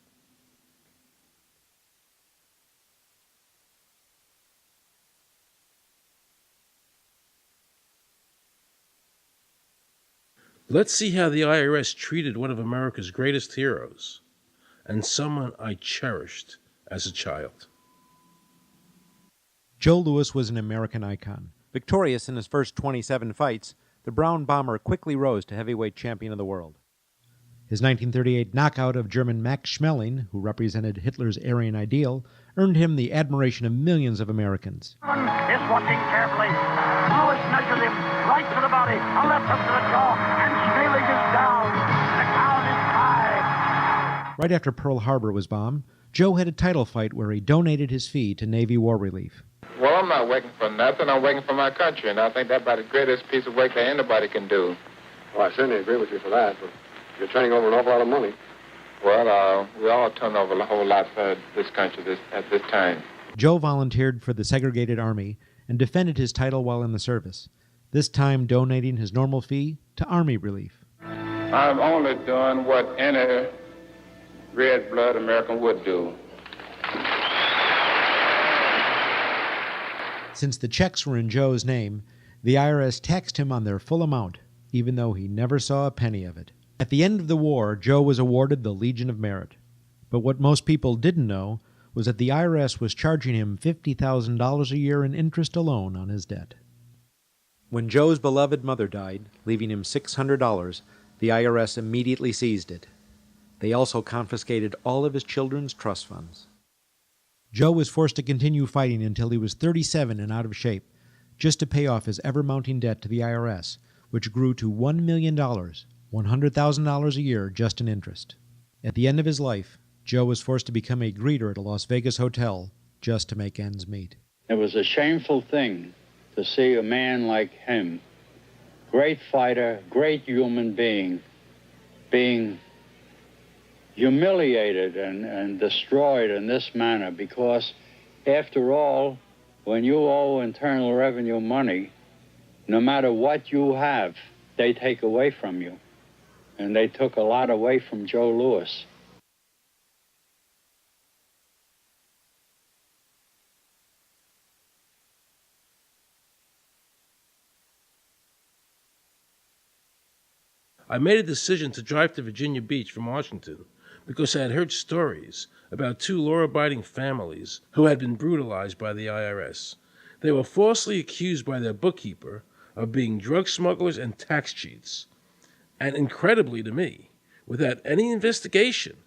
Speaker 1: Let's see how the IRS treated one of America's greatest heroes, and someone I cherished as a child.
Speaker 25: Joe Louis was an American icon. Victorious in his first 27 fights, the Brown Bomber quickly rose to heavyweight champion of the world. His 1938 knockout of German Max Schmeling, who represented Hitler's Aryan ideal, earned him the admiration of millions of Americans.
Speaker 26: Is watching carefully. Louis measures him right to the body, a left hook to the jaw, and Schmeling is down. The count is high.
Speaker 25: Right after Pearl Harbor was bombed, Joe had a title fight where he donated his fee to Navy War Relief.
Speaker 27: Well,
Speaker 7: Oh, I'm not working for nothing. I'm working for my country, and I think that's about the greatest piece of work that anybody can do.
Speaker 11: Well, I certainly agree with you for that, but you're turning over an awful lot of money.
Speaker 7: Well, we all turn over a whole lot for this country at this time.
Speaker 25: Joe volunteered for the segregated army and defended his title while in the service, this time donating his normal fee to Army relief.
Speaker 7: I'm only doing what any red-blood American would do.
Speaker 25: Since the checks were in Joe's name, the IRS taxed him on their full amount, even though he never saw a penny of it. At the end of the war, Joe was awarded the Legion of Merit. But what most people didn't know was that the IRS was charging him $50,000 a year in interest alone on his debt. When Joe's beloved mother died, leaving him $600, the IRS immediately seized it. They also confiscated all of his children's trust funds. Joe was forced to continue fighting until he was 37 and out of shape, just to pay off his ever-mounting debt to the IRS, which grew to $1 million, $100,000 a year just in interest. At the end of his life, Joe was forced to become a greeter at a Las Vegas hotel just to make ends meet.
Speaker 14: It was a shameful thing to see a man like him, great fighter, great human being, being humiliated and destroyed in this manner, because after all, when you owe Internal Revenue money, no matter what you have, they take away from you. And they took a lot away from Joe Louis.
Speaker 1: I made a decision to drive to Virginia Beach from Washington because I had heard stories about two law-abiding families who had been brutalized by the IRS. They were falsely accused by their bookkeeper of being drug smugglers and tax cheats. And incredibly to me, without any investigation,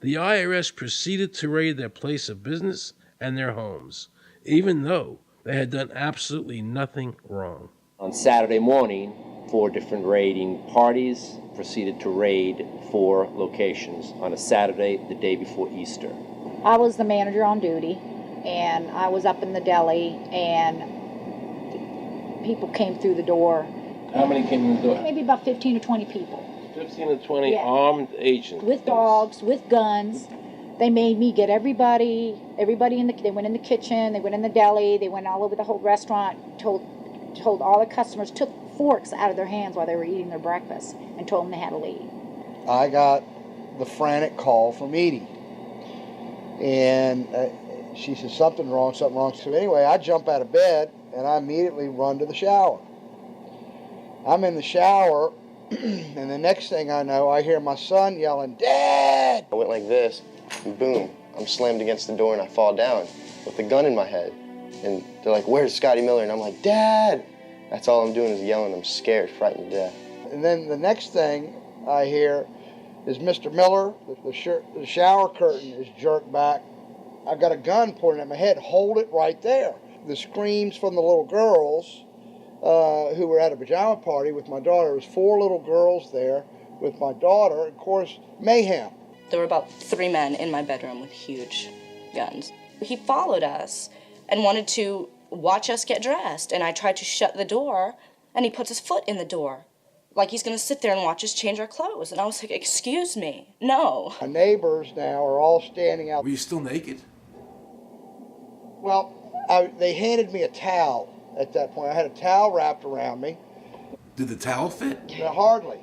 Speaker 1: the IRS proceeded to raid their place of business and their homes, even though they had done absolutely nothing wrong.
Speaker 15: On Saturday morning, 4 different raiding parties proceeded to raid 4 locations on a Saturday, the day before Easter.
Speaker 17: I was the manager on duty, and I was up in the deli, and people came through the door.
Speaker 1: How many came in the door?
Speaker 17: Maybe about 15 or 20 people.
Speaker 1: 15 to 20
Speaker 17: Yeah.
Speaker 1: armed agents.
Speaker 17: With dogs, with guns. They made me get everybody in the, they went in the kitchen, they went in the deli, they went all over the whole restaurant, told all the customers, took forks out of their hands while they were eating their breakfast and told them they had to leave.
Speaker 18: I got the frantic call from Edie. And she said, something wrong. So anyway, I jump out of bed and I immediately run to the shower. I'm in the shower, and the next thing I know, I hear my son yelling, "Dad!"
Speaker 27: I went like this, and boom, I'm slammed against the door and I fall down with the gun in my head. And they're like, "Where's Scotty Miller?" And I'm like, "Dad!" That's all I'm doing is yelling. I'm scared, frightened to death.
Speaker 18: And then the next thing I hear is Mr. Miller, the shower curtain is jerked back. I've got a gun pointed at my head. Hold it right there. The screams from the little girls who were at a pajama party with my daughter. There was 4 little girls there with my daughter. Of course, mayhem.
Speaker 28: There were about 3 men in my bedroom with huge guns. He followed us and wanted to watch us get dressed, and I tried to shut the door, and he puts his foot in the door, like he's going to sit there and watch us change our clothes. And I was like, excuse me, no.
Speaker 18: My neighbors now are all standing out.
Speaker 1: Were you still naked?
Speaker 18: Well, they handed me a towel at that point. I had a towel wrapped around me.
Speaker 1: Did the towel fit?
Speaker 18: No, hardly.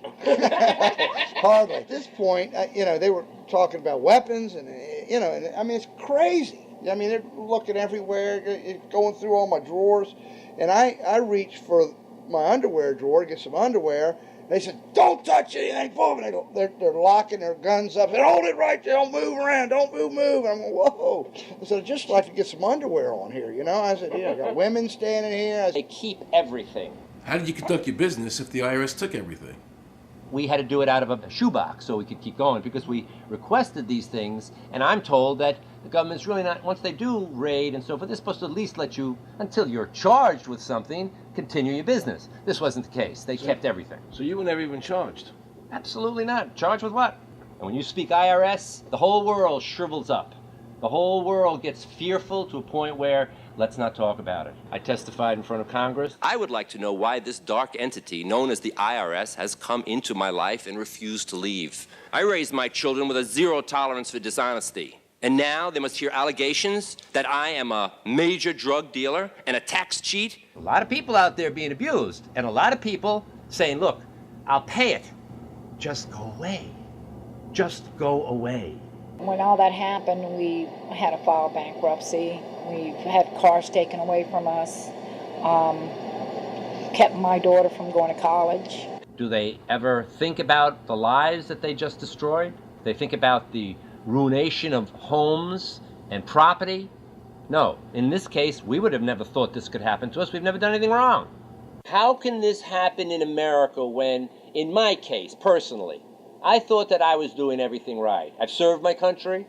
Speaker 18: Hardly. At this point, they were talking about weapons, and, and I mean, it's crazy. I mean, they're looking everywhere, going through all my drawers. And I reached for my underwear drawer to get some underwear. They said, "Don't touch anything." Boom. They're locking their guns up. They said, "Hold it right there. Don't move around. Don't move. I'm going, whoa. I said, "I'd just like to get some underwear on here, I said, I got women standing here.
Speaker 15: They keep everything.
Speaker 1: How did you conduct your business if the IRS took everything?
Speaker 15: We had to do it out of a shoebox so we could keep going because we requested these things, and I'm told that the government's really not, once they do raid and so forth, they're supposed to at least let you, until you're charged with something, continue your business. This wasn't the case. They kept everything.
Speaker 1: So you were never even charged?
Speaker 15: Absolutely not. Charged with what? And when you speak IRS, the whole world shrivels up. The whole world gets fearful to a point where let's not talk about it. I testified in front of Congress. I would like to know why this dark entity known as the IRS has come into my life and refused to leave. I raised my children with a zero tolerance for dishonesty. And now they must hear allegations that I am a major drug dealer and a tax cheat? A lot of people out there being abused, and a lot of people saying, look, I'll pay it. Just go away. Just go away.
Speaker 17: When all that happened, we had to file bankruptcy. We had cars taken away from us, kept my daughter from going to college.
Speaker 15: Do they ever think about the lives that they just destroyed? They think about the ruination of homes and property? No. In this case, we would have never thought this could happen to us. We've never done anything wrong. How can this happen in America when, in my case, personally, I thought that I was doing everything right? I've served my country.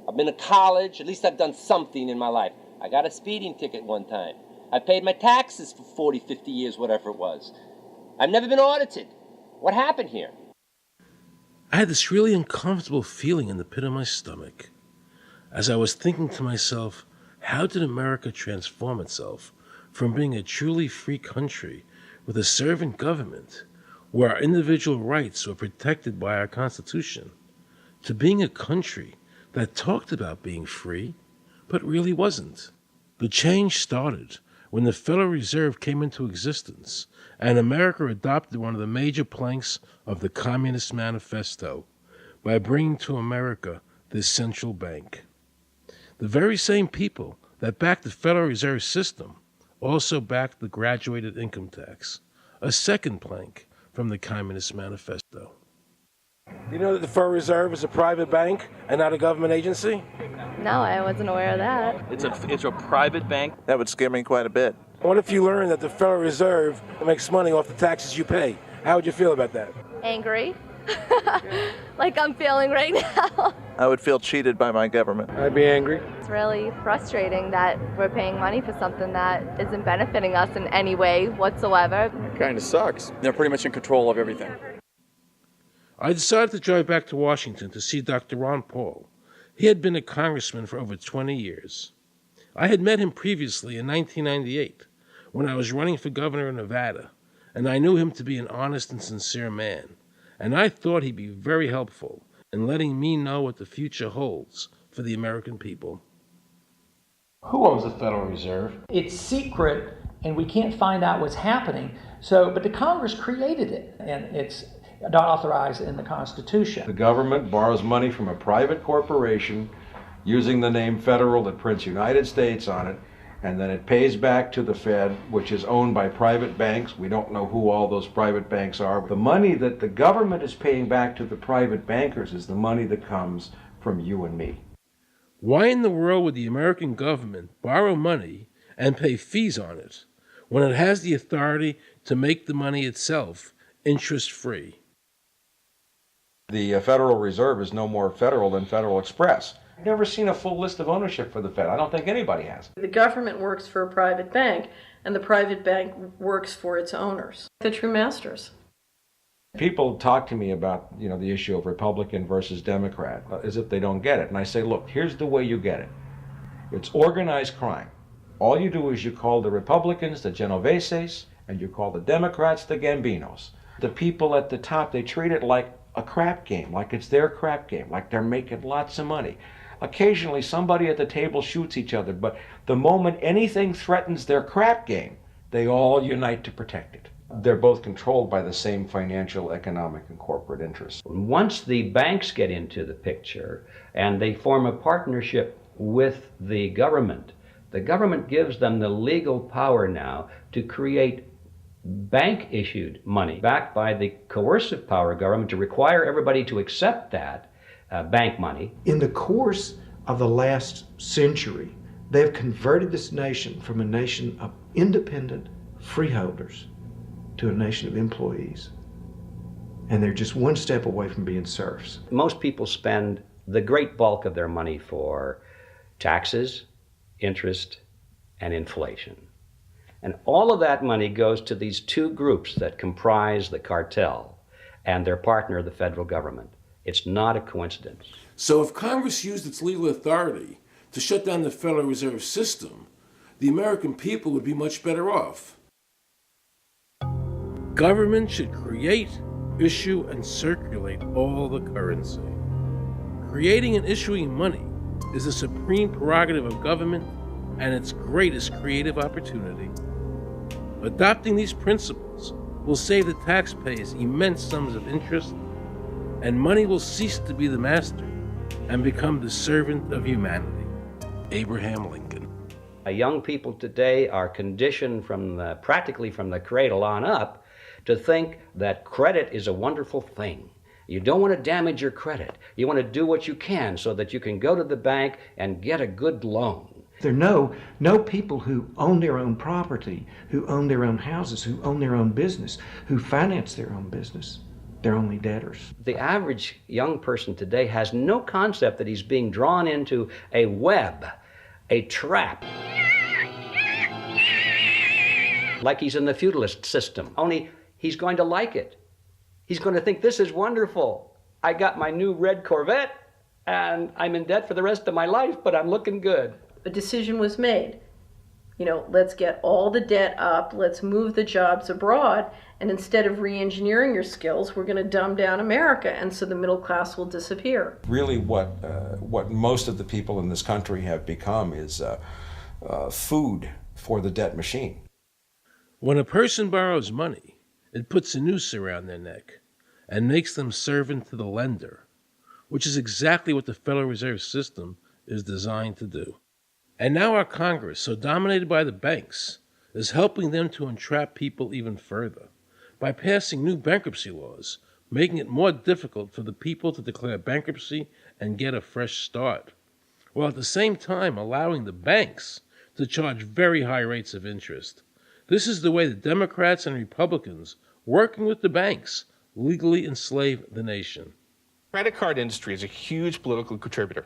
Speaker 15: I've been to college. At least I've done something in my life. I got a speeding ticket one time. I paid my taxes for 40, 50 years, whatever it was. I've never been audited. What happened here?
Speaker 1: I had this really uncomfortable feeling in the pit of my stomach as I was thinking to myself, how did America transform itself from being a truly free country with a servant government where our individual rights were protected by our Constitution to being a country that talked about being free but really wasn't? The change started when the Federal Reserve came into existence and America adopted one of the major planks of the Communist Manifesto by bringing to America this central bank. The very same people that backed the Federal Reserve System also backed the graduated income tax, a second plank from the Communist Manifesto.
Speaker 2: You know that the Federal Reserve is a private bank and not a government agency?
Speaker 3: No, I wasn't aware of that.
Speaker 2: It's a private bank? That would scare me quite a bit. What if you learned that the Federal Reserve makes money off the taxes you pay? How would you feel about that?
Speaker 3: Angry. Like I'm feeling right now.
Speaker 2: I would feel cheated by my government. I'd be angry.
Speaker 3: It's really frustrating that we're paying money for something that isn't benefiting us in any way whatsoever.
Speaker 4: It kind of sucks. They're pretty much in control of everything.
Speaker 1: I decided to drive back to Washington to see Dr. Ron Paul. He had been a congressman for over 20 years. I had met him previously in 1998 when I was running for governor of Nevada, and I knew him to be an honest and sincere man, and I thought he'd be very helpful in letting me know what the future holds for the American people.
Speaker 6: Who owns the Federal Reserve? It's secret, and we can't find out what's happening. But the Congress created it, and it's not authorized in the Constitution.
Speaker 21: The government borrows money from a private corporation using the name Federal that prints United States on it, and then it pays back to the Fed, which is owned by private banks. We don't know who all those private banks are. The money that the government is paying back to the private bankers is the money that comes from you and me.
Speaker 1: Why in the world would the American government borrow money and pay fees on it when it has the authority to make the money itself interest-free?
Speaker 21: The Federal Reserve is no more federal than Federal Express. I've never seen a full list of ownership for the Fed. I don't think anybody has.
Speaker 12: The government works for a private bank, and the private bank works for its owners, the true masters.
Speaker 21: People talk to me about, the issue of Republican versus Democrat, as if they don't get it. And I say, look, here's the way you get it. It's organized crime. All you do is you call the Republicans the Genoveses, and you call the Democrats the Gambinos. The people at the top, they treat it like a crap game, like it's their crap game, like they're making lots of money. Occasionally, somebody at the table shoots each other, but the moment anything threatens their crap game, they all unite to protect it. They're both controlled by the same financial, economic, and corporate interests.
Speaker 13: Once the banks get into the picture and they form a partnership with the government gives them the legal power now to create bank-issued money backed by the coercive power of government to require everybody to accept that bank money.
Speaker 21: In the course of the last century, they have converted this nation from a nation of independent freeholders to a nation of employees. And they're just one step away from being serfs.
Speaker 13: Most people spend the great bulk of their money for taxes, interest, and inflation. And all of that money goes to these two groups that comprise the cartel and their partner, the federal government. It's not a coincidence.
Speaker 1: So if Congress used its legal authority to shut down the Federal Reserve System, the the American people would be much better off. Government should create, issue, and circulate all the currency. Creating and issuing money is the supreme prerogative of government and its greatest creative opportunity. Adopting these principles will save the taxpayers immense sums of interest, and money will cease to be the master and become the servant of humanity. Abraham Lincoln.
Speaker 13: Young people today are conditioned practically from the cradle on up to think that credit is a wonderful thing. You don't want to damage your credit. You want to do what you can so that you can go to the bank and get a good loan.
Speaker 5: There are no people who own their own property, who own their own houses, who own their own business, who finance their own business. They're only debtors.
Speaker 13: The average young person today has no concept that he's being drawn into a web, a trap, like he's in the feudalist system, only he's going to like it. He's going to think, this is wonderful. I got my new red Corvette and I'm in debt for the rest of my life, but I'm looking good.
Speaker 12: A decision was made. Let's get all the debt up, let's move the jobs abroad, and instead of re-engineering your skills, we're going to dumb down America, and so the middle class will disappear.
Speaker 21: Really what most of the people in this country have become is food for the debt machine.
Speaker 1: When a person borrows money, it puts a noose around their neck and makes them servant to the lender, which is exactly what the Federal Reserve System is designed to do. And now our Congress, so dominated by the banks, is helping them to entrap people even further by passing new bankruptcy laws, making it more difficult for the people to declare bankruptcy and get a fresh start, while at the same time allowing the banks to charge very high rates of interest. This is the way the Democrats and Republicans, working with the banks, legally enslave the nation.
Speaker 8: Credit card industry is a huge political contributor.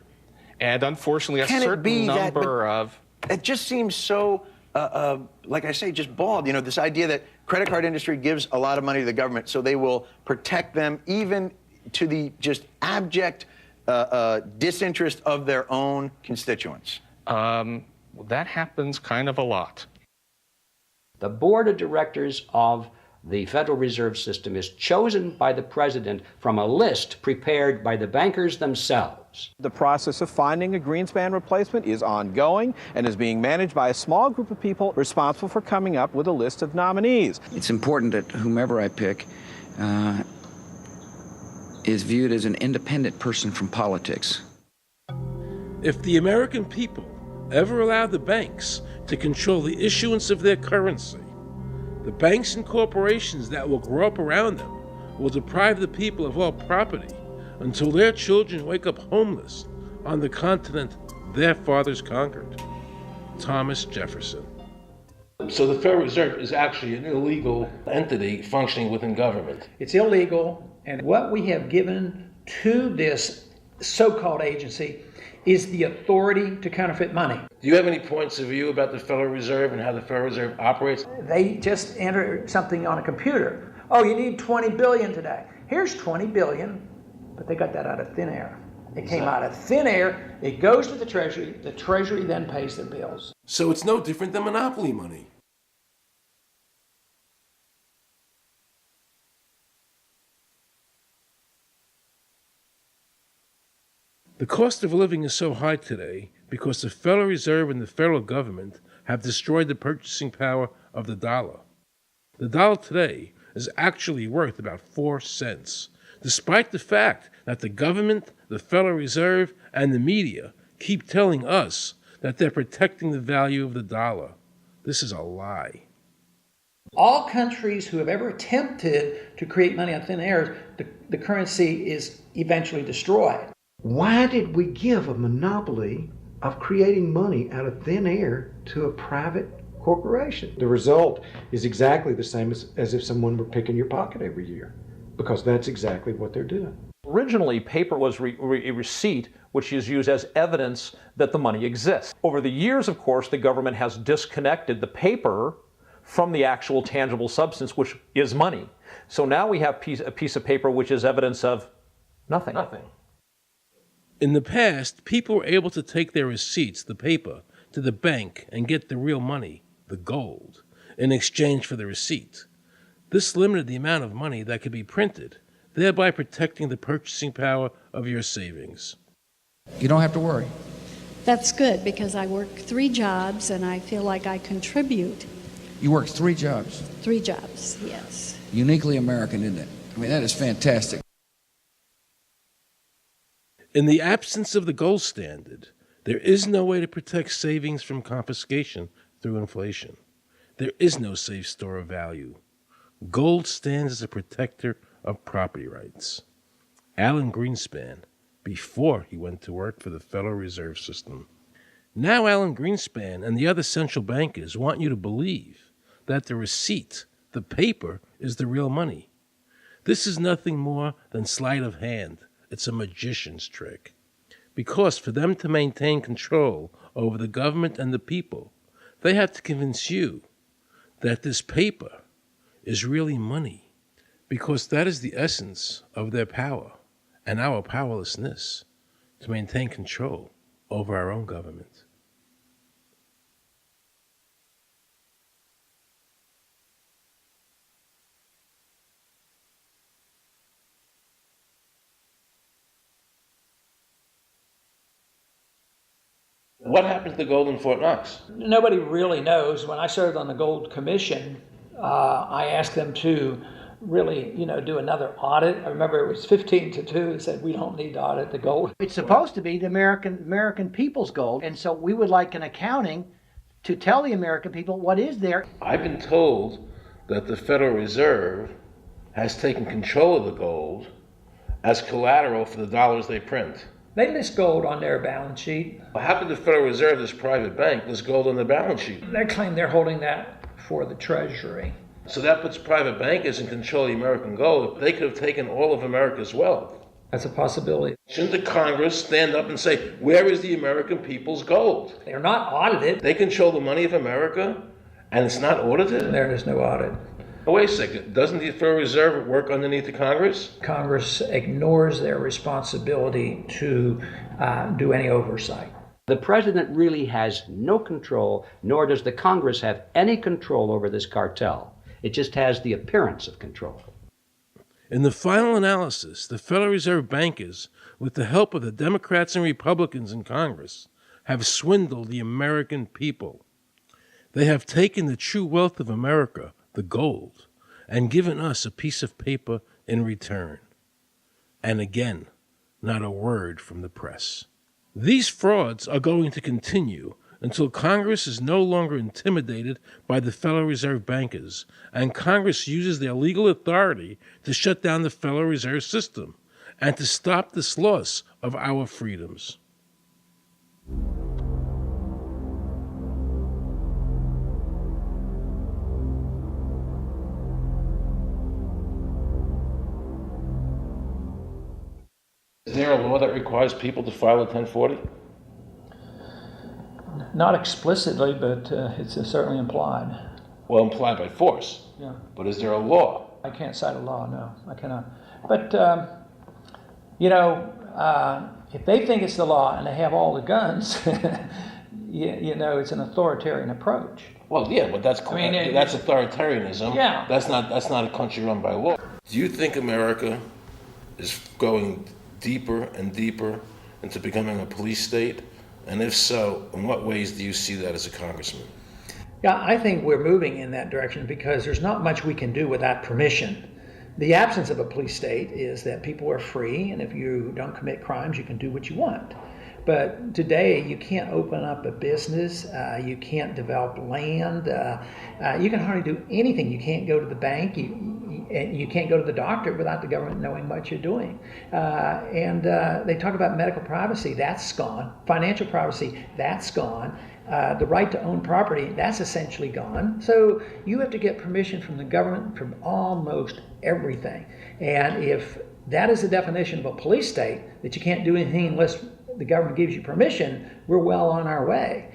Speaker 8: And unfortunately, a certain number of...
Speaker 16: It just seems so, like I say, just bald. This idea that credit card industry gives a lot of money to the government so they will protect them even to the just abject disinterest of their own constituents.
Speaker 8: That happens kind of a lot.
Speaker 13: The board of directors of the Federal Reserve System is chosen by the president from a list prepared by the bankers themselves.
Speaker 19: The process of finding a Greenspan replacement is ongoing and is being managed by a small group of people responsible for coming up with a list of nominees.
Speaker 20: It's important that whomever I pick is viewed as an independent person from politics.
Speaker 1: If the American people ever allow the banks to control the issuance of their currency, the banks and corporations that will grow up around them will deprive the people of all property until their children wake up homeless on the continent their fathers conquered. Thomas Jefferson. So the Federal Reserve is actually an illegal entity functioning within government.
Speaker 6: It's illegal, and what we have given to this so-called agency is the authority to counterfeit money.
Speaker 1: Do you have any points of view about the Federal Reserve and how the Federal Reserve operates?
Speaker 6: They just enter something on a computer. Oh, you need 20 billion today. Here's 20 billion, but they got that out of thin air. It came out of thin air, it goes to the Treasury then pays their bills.
Speaker 1: So it's no different than monopoly money. The cost of living is so high today because the Federal Reserve and the federal government have destroyed the purchasing power of the dollar. The dollar today is actually worth about 4 cents, despite the fact that the government, the Federal Reserve, and the media keep telling us that they're protecting the value of the dollar. This is a lie.
Speaker 6: All countries who have ever attempted to create money on thin air, the currency is eventually destroyed.
Speaker 5: Why did we give a monopoly of creating money out of thin air to a private corporation? The result is exactly the same as if someone were picking your pocket every year, because that's exactly what they're doing.
Speaker 19: Originally, paper was a receipt which is used as evidence that the money exists. Over the years, of course, the government has disconnected the paper from the actual tangible substance, which is money. So now we have a piece of paper which is evidence of nothing.
Speaker 1: In the past, people were able to take their receipts, the paper, to the bank and get the real money, the gold, in exchange for the receipt. This limited the amount of money that could be printed, thereby protecting the purchasing power of your savings.
Speaker 7: You don't have to worry.
Speaker 9: That's good because I work 3 jobs and I feel like I contribute.
Speaker 7: You work 3 jobs.
Speaker 9: 3 jobs, yes.
Speaker 7: Uniquely American, isn't it? I mean, that is fantastic.
Speaker 1: In the absence of the gold standard, there is no way to protect savings from confiscation through inflation. There is no safe store of value. Gold stands as a protector of property rights. Alan Greenspan, before he went to work for the Federal Reserve System. Now Alan Greenspan and the other central bankers want you to believe that the receipt, the paper, is the real money. This is nothing more than sleight of hand. It's a magician's trick. Because for them to maintain control over the government and the people, they have to convince you that this paper is really money. Because that is the essence of their power and our powerlessness to maintain control over our own government. What happened to the gold in Fort Knox?
Speaker 6: Nobody really knows. When I served on the Gold Commission, I asked them to really, do another audit. I remember it was 15-2. They said, we don't need to audit the gold. It's supposed to be the American people's gold, and so we would like an accounting to tell the American people what is there.
Speaker 1: I've been told that the Federal Reserve has taken control of the gold as collateral for the dollars they print.
Speaker 6: They list gold on their balance sheet.
Speaker 1: How could the Federal Reserve, this private bank, list gold on their balance sheet?
Speaker 6: They claim they're holding that for the Treasury.
Speaker 1: So that puts private bankers in control of the American gold. They could have taken all of America's wealth.
Speaker 6: That's a possibility.
Speaker 1: Shouldn't the Congress stand up and say, where is the American people's gold?
Speaker 6: They're not audited.
Speaker 1: They control the money of America, and it's not audited?
Speaker 6: There is no audit.
Speaker 1: Oh, wait a second. Doesn't the Federal Reserve work underneath the Congress?
Speaker 6: Congress ignores their responsibility to do any oversight.
Speaker 13: The president really has no control, nor does the Congress have any control over this cartel. It just has the appearance of control.
Speaker 1: In the final analysis, the Federal Reserve bankers, with the help of the Democrats and Republicans in Congress, have swindled the American people. They have taken the true wealth of America, the gold, and given us a piece of paper in return. And again, not a word from the press. These frauds are going to continue until Congress is no longer intimidated by the Federal Reserve bankers, and Congress uses their legal authority to shut down the Federal Reserve System and to stop this loss of our freedoms. Is there a law that requires people to file a 1040?
Speaker 6: Not explicitly, but it's certainly implied.
Speaker 1: Well, implied by force.
Speaker 6: Yeah.
Speaker 1: But is there a law?
Speaker 6: I can't cite a law, no, I cannot. But, if they think it's the law and they have all the guns, it's an authoritarian approach.
Speaker 1: Well, yeah, but that's authoritarianism.
Speaker 6: Yeah.
Speaker 1: That's not a country run by law. Do you think America is going deeper and deeper into becoming a police state? And if so, in what ways do you see that as a congressman?
Speaker 6: Yeah, I think we're moving in that direction because there's not much we can do without permission. The absence of a police state is that people are free, and if you don't commit crimes, you can do what you want. But today, you can't open up a business, you can't develop land, you can hardly do anything. You can't go to the bank, you can't go to the doctor without the government knowing what you're doing. And they talk about medical privacy, that's gone. Financial privacy, that's gone. The right to own property, that's essentially gone. So you have to get permission from the government from almost everything. And if that is the definition of a police state, that you can't do anything unless the government gives you permission, we're well on our way.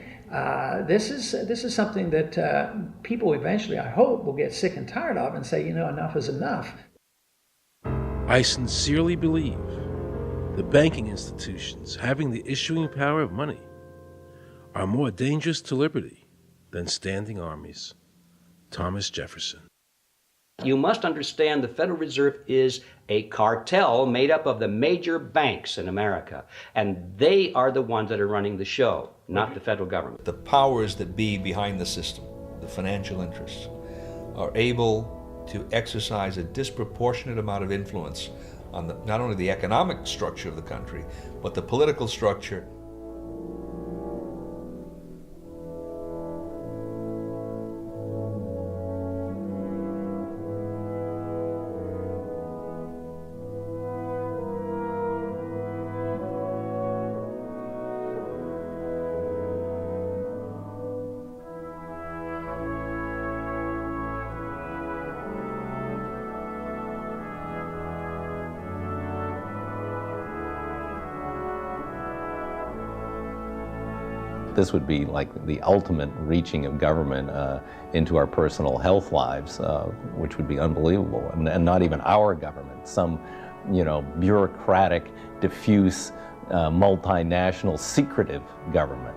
Speaker 6: This is something that people eventually, I hope, will get sick and tired of and say, enough is enough.
Speaker 1: I sincerely believe the banking institutions having the issuing power of money are more dangerous to liberty than standing armies. Thomas Jefferson.
Speaker 13: You must understand the Federal Reserve is a cartel made up of the major banks in America, and they are the ones that are running the show, not the federal government.
Speaker 10: The powers that be behind the system, the financial interests, are able to exercise a disproportionate amount of influence on not only the economic structure of the country, but the political structure.
Speaker 11: This would be like the ultimate reaching of government into our personal health lives, which would be unbelievable. And not even our government, some, bureaucratic, diffuse, multinational, secretive government.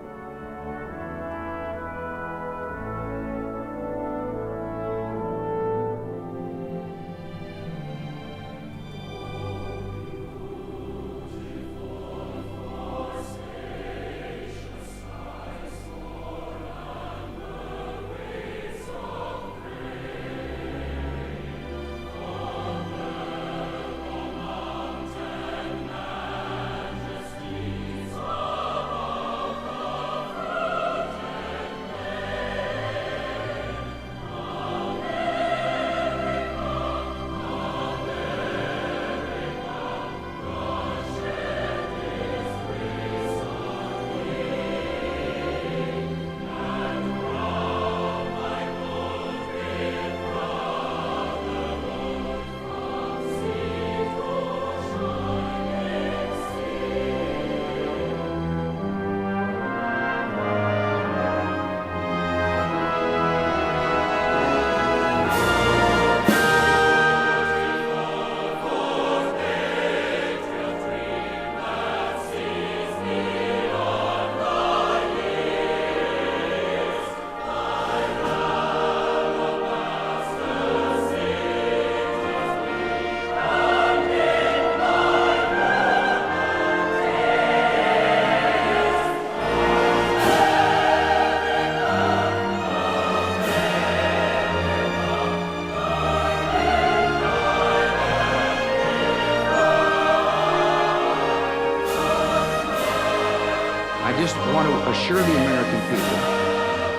Speaker 7: Assure the American people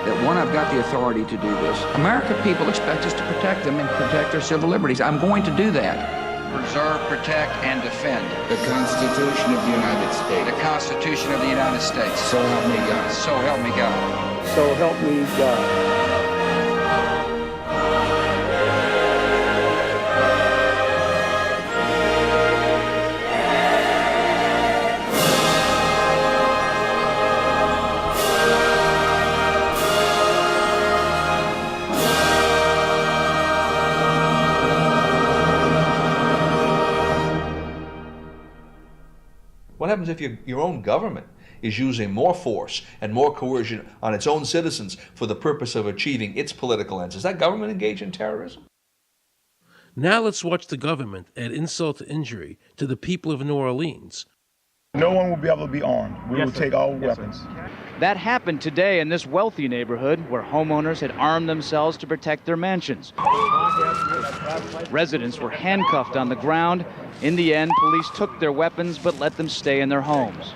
Speaker 7: that, one, I've got the authority to do this. American people expect us to protect them and protect their civil liberties. I'm going to do that. Preserve, protect, and defend the Constitution of the United States. The Constitution of the United States. So help me God. So help me God.
Speaker 6: So help me God.
Speaker 10: What happens if your own government is using more force and more coercion on its own citizens for the purpose of achieving its political ends? Is that government engaged in terrorism?
Speaker 1: Now let's watch the government add insult to injury to the people of New Orleans.
Speaker 14: No one will be able to be armed. We will take all weapons.
Speaker 22: That happened today in this wealthy neighborhood where homeowners had armed themselves to protect their mansions. Residents were handcuffed on the ground. In the end, police took their weapons but let them stay in their homes.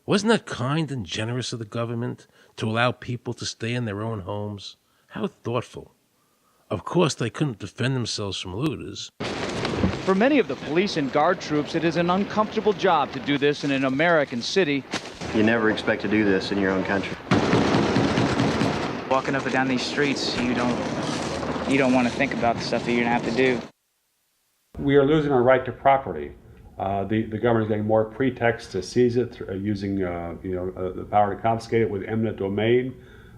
Speaker 1: Wasn't that kind and generous of the government to allow people to stay in their own homes? How thoughtful. Of course, they couldn't defend themselves from looters.
Speaker 22: For many of the police and guard troops, it is an uncomfortable job to do this in an American city.
Speaker 27: You never expect to do this in your own country.
Speaker 23: Walking up and down these streets, you don't want to think about the stuff that you're going to have to do.
Speaker 24: We are losing our right to property. The government is getting more pretexts to seize it, using the power to confiscate it with eminent domain.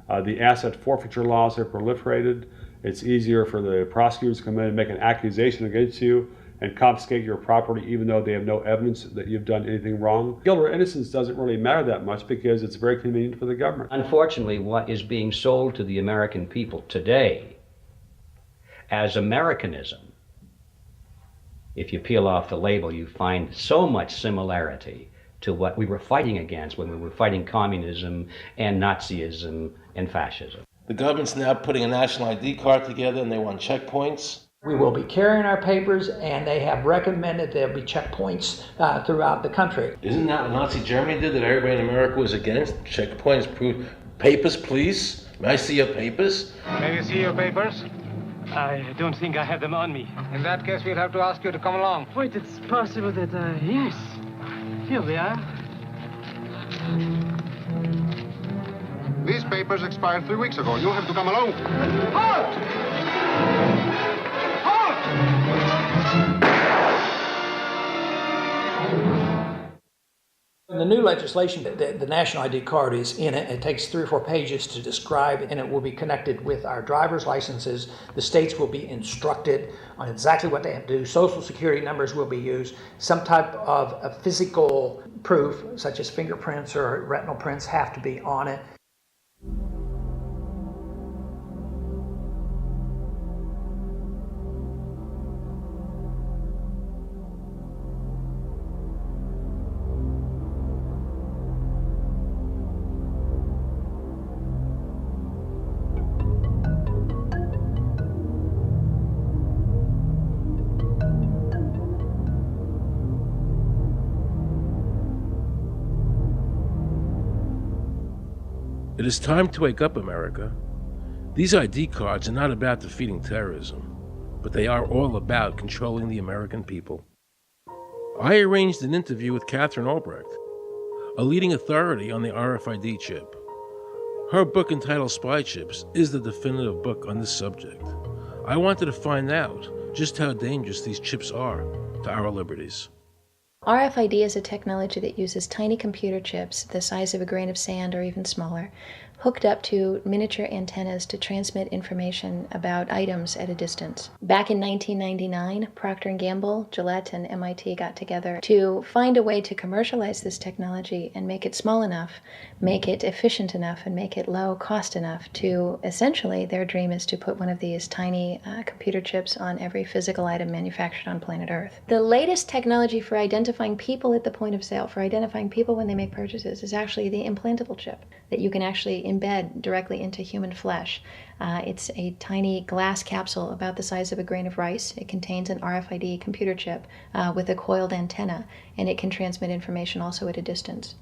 Speaker 24: The asset forfeiture laws have proliferated. It's easier for the prosecutors to come in and make an accusation against you and confiscate your property even though they have no evidence that you've done anything wrong. Guilt or innocence doesn't really matter that much because it's very convenient for the government.
Speaker 13: Unfortunately, what is being sold to the American people today as Americanism, if you peel off the label, you find so much similarity to what we were fighting against when we were fighting communism and Nazism and fascism.
Speaker 1: The government's now putting a national ID card together and they want checkpoints.
Speaker 6: We will be carrying our papers, and they have recommended there'll be checkpoints throughout the country.
Speaker 1: Isn't that what Nazi Germany did that everybody in America was against? Checkpoints, proof. Papers, please. May I see your papers?
Speaker 2: May we see your papers? I don't think I have them on me. In that case, we'll have to ask you to come along.
Speaker 3: Wait, it's possible that, yes. Here we are.
Speaker 2: These papers expired 3 weeks ago. You'll have to come along. Halt!
Speaker 6: In the new legislation, the national ID card is in it. It takes 3 or 4 pages to describe, and it will be connected with our driver's licenses. The states will be instructed on exactly what they have to do. Social security numbers will be used. Some type of a physical proof, such as fingerprints or retinal prints, have to be on it.
Speaker 1: It is time to wake up, America. These ID cards are not about defeating terrorism, but they are all about controlling the American people. I arranged an interview with Catherine Albrecht, a leading authority on the RFID chip. Her book entitled Spy Chips is the definitive book on this subject. I wanted to find out just how dangerous these chips are to our liberties.
Speaker 15: RFID is a technology that uses tiny computer chips the size of a grain of sand or even smaller, hooked up to miniature antennas to transmit information about items at a distance. Back in 1999, Procter & Gamble, Gillette, and MIT got together to find a way to commercialize this technology and make it small enough, make it efficient enough, and make it low cost enough to, essentially, their dream is to put one of these tiny computer chips on every physical item manufactured on planet Earth. The latest technology for identifying people at the point of sale, for identifying people when they make purchases, is actually the implantable chip that you can actually embed directly into human flesh. It's a tiny glass capsule about the size of a grain of rice. It contains an RFID computer chip with a coiled antenna, and it can transmit information also at a distance.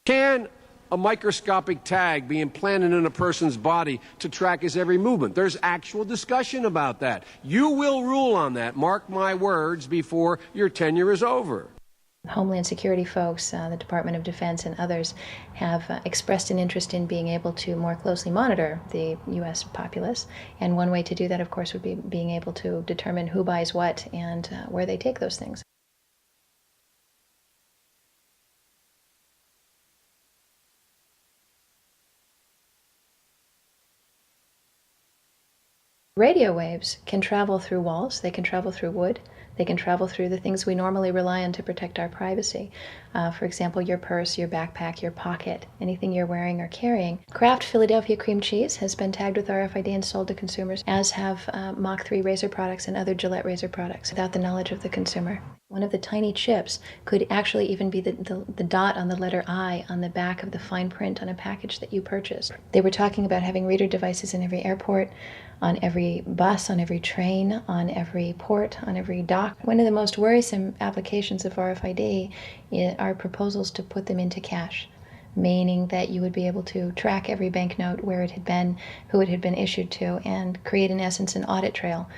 Speaker 17: Can a microscopic tag be implanted in a person's body to track his every movement? There's actual discussion about that. You will rule on that, mark my words, before your tenure is over.
Speaker 15: Homeland Security folks, the Department of Defense, and others have expressed an interest in being able to more closely monitor the U.S. populace. And one way to do that, of course, would be being able to determine who buys what and where they take those things. Radio waves can travel through walls, they can travel through wood, they can travel through the things we normally rely on to protect our privacy. For example, your purse, your backpack, your pocket, anything you're wearing or carrying. Kraft Philadelphia cream cheese has been tagged with RFID and sold to consumers, as have Mach 3 razor products and other Gillette razor products, without the knowledge of the consumer. One of the tiny chips could actually even be the dot on the letter I on the back of the fine print on a package that you purchased. They were talking about having reader devices in every airport, on every bus, on every train, on every port, on every dock. One of the most worrisome applications of RFID are proposals to put them into cash, meaning that you would be able to track every banknote, where it had been, who it had been issued to, and create, in essence, an audit trail.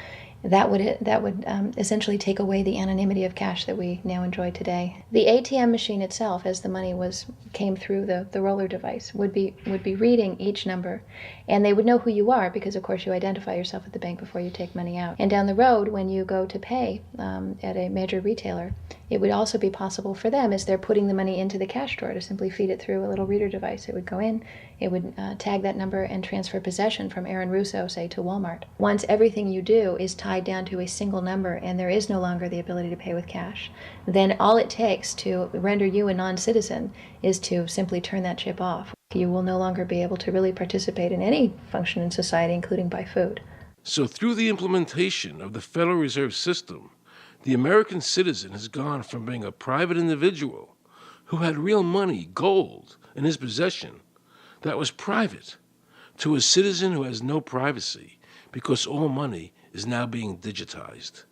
Speaker 15: That would essentially take away the anonymity of cash that we now enjoy today. The ATM machine itself, as the money came through the roller device, would be reading each number, and they would know who you are because, of course, you identify yourself at the bank before you take money out. And down the road, when you go to pay at a major retailer, it would also be possible for them, as they're putting the money into the cash drawer, to simply feed it through a little reader device. It would go in, It would tag that number and transfer possession from Aaron Russo, say, to Walmart. Once everything you do is tied down to a single number and there is no longer the ability to pay with cash, then all it takes to render you a non-citizen is to simply turn that chip off. You will no longer be able to really participate in any function in society, including buy food.
Speaker 1: So through the implementation of the Federal Reserve System, the American citizen has gone from being a private individual who had real money, gold, in his possession that was private, to a citizen who has no privacy because all money is now being digitized.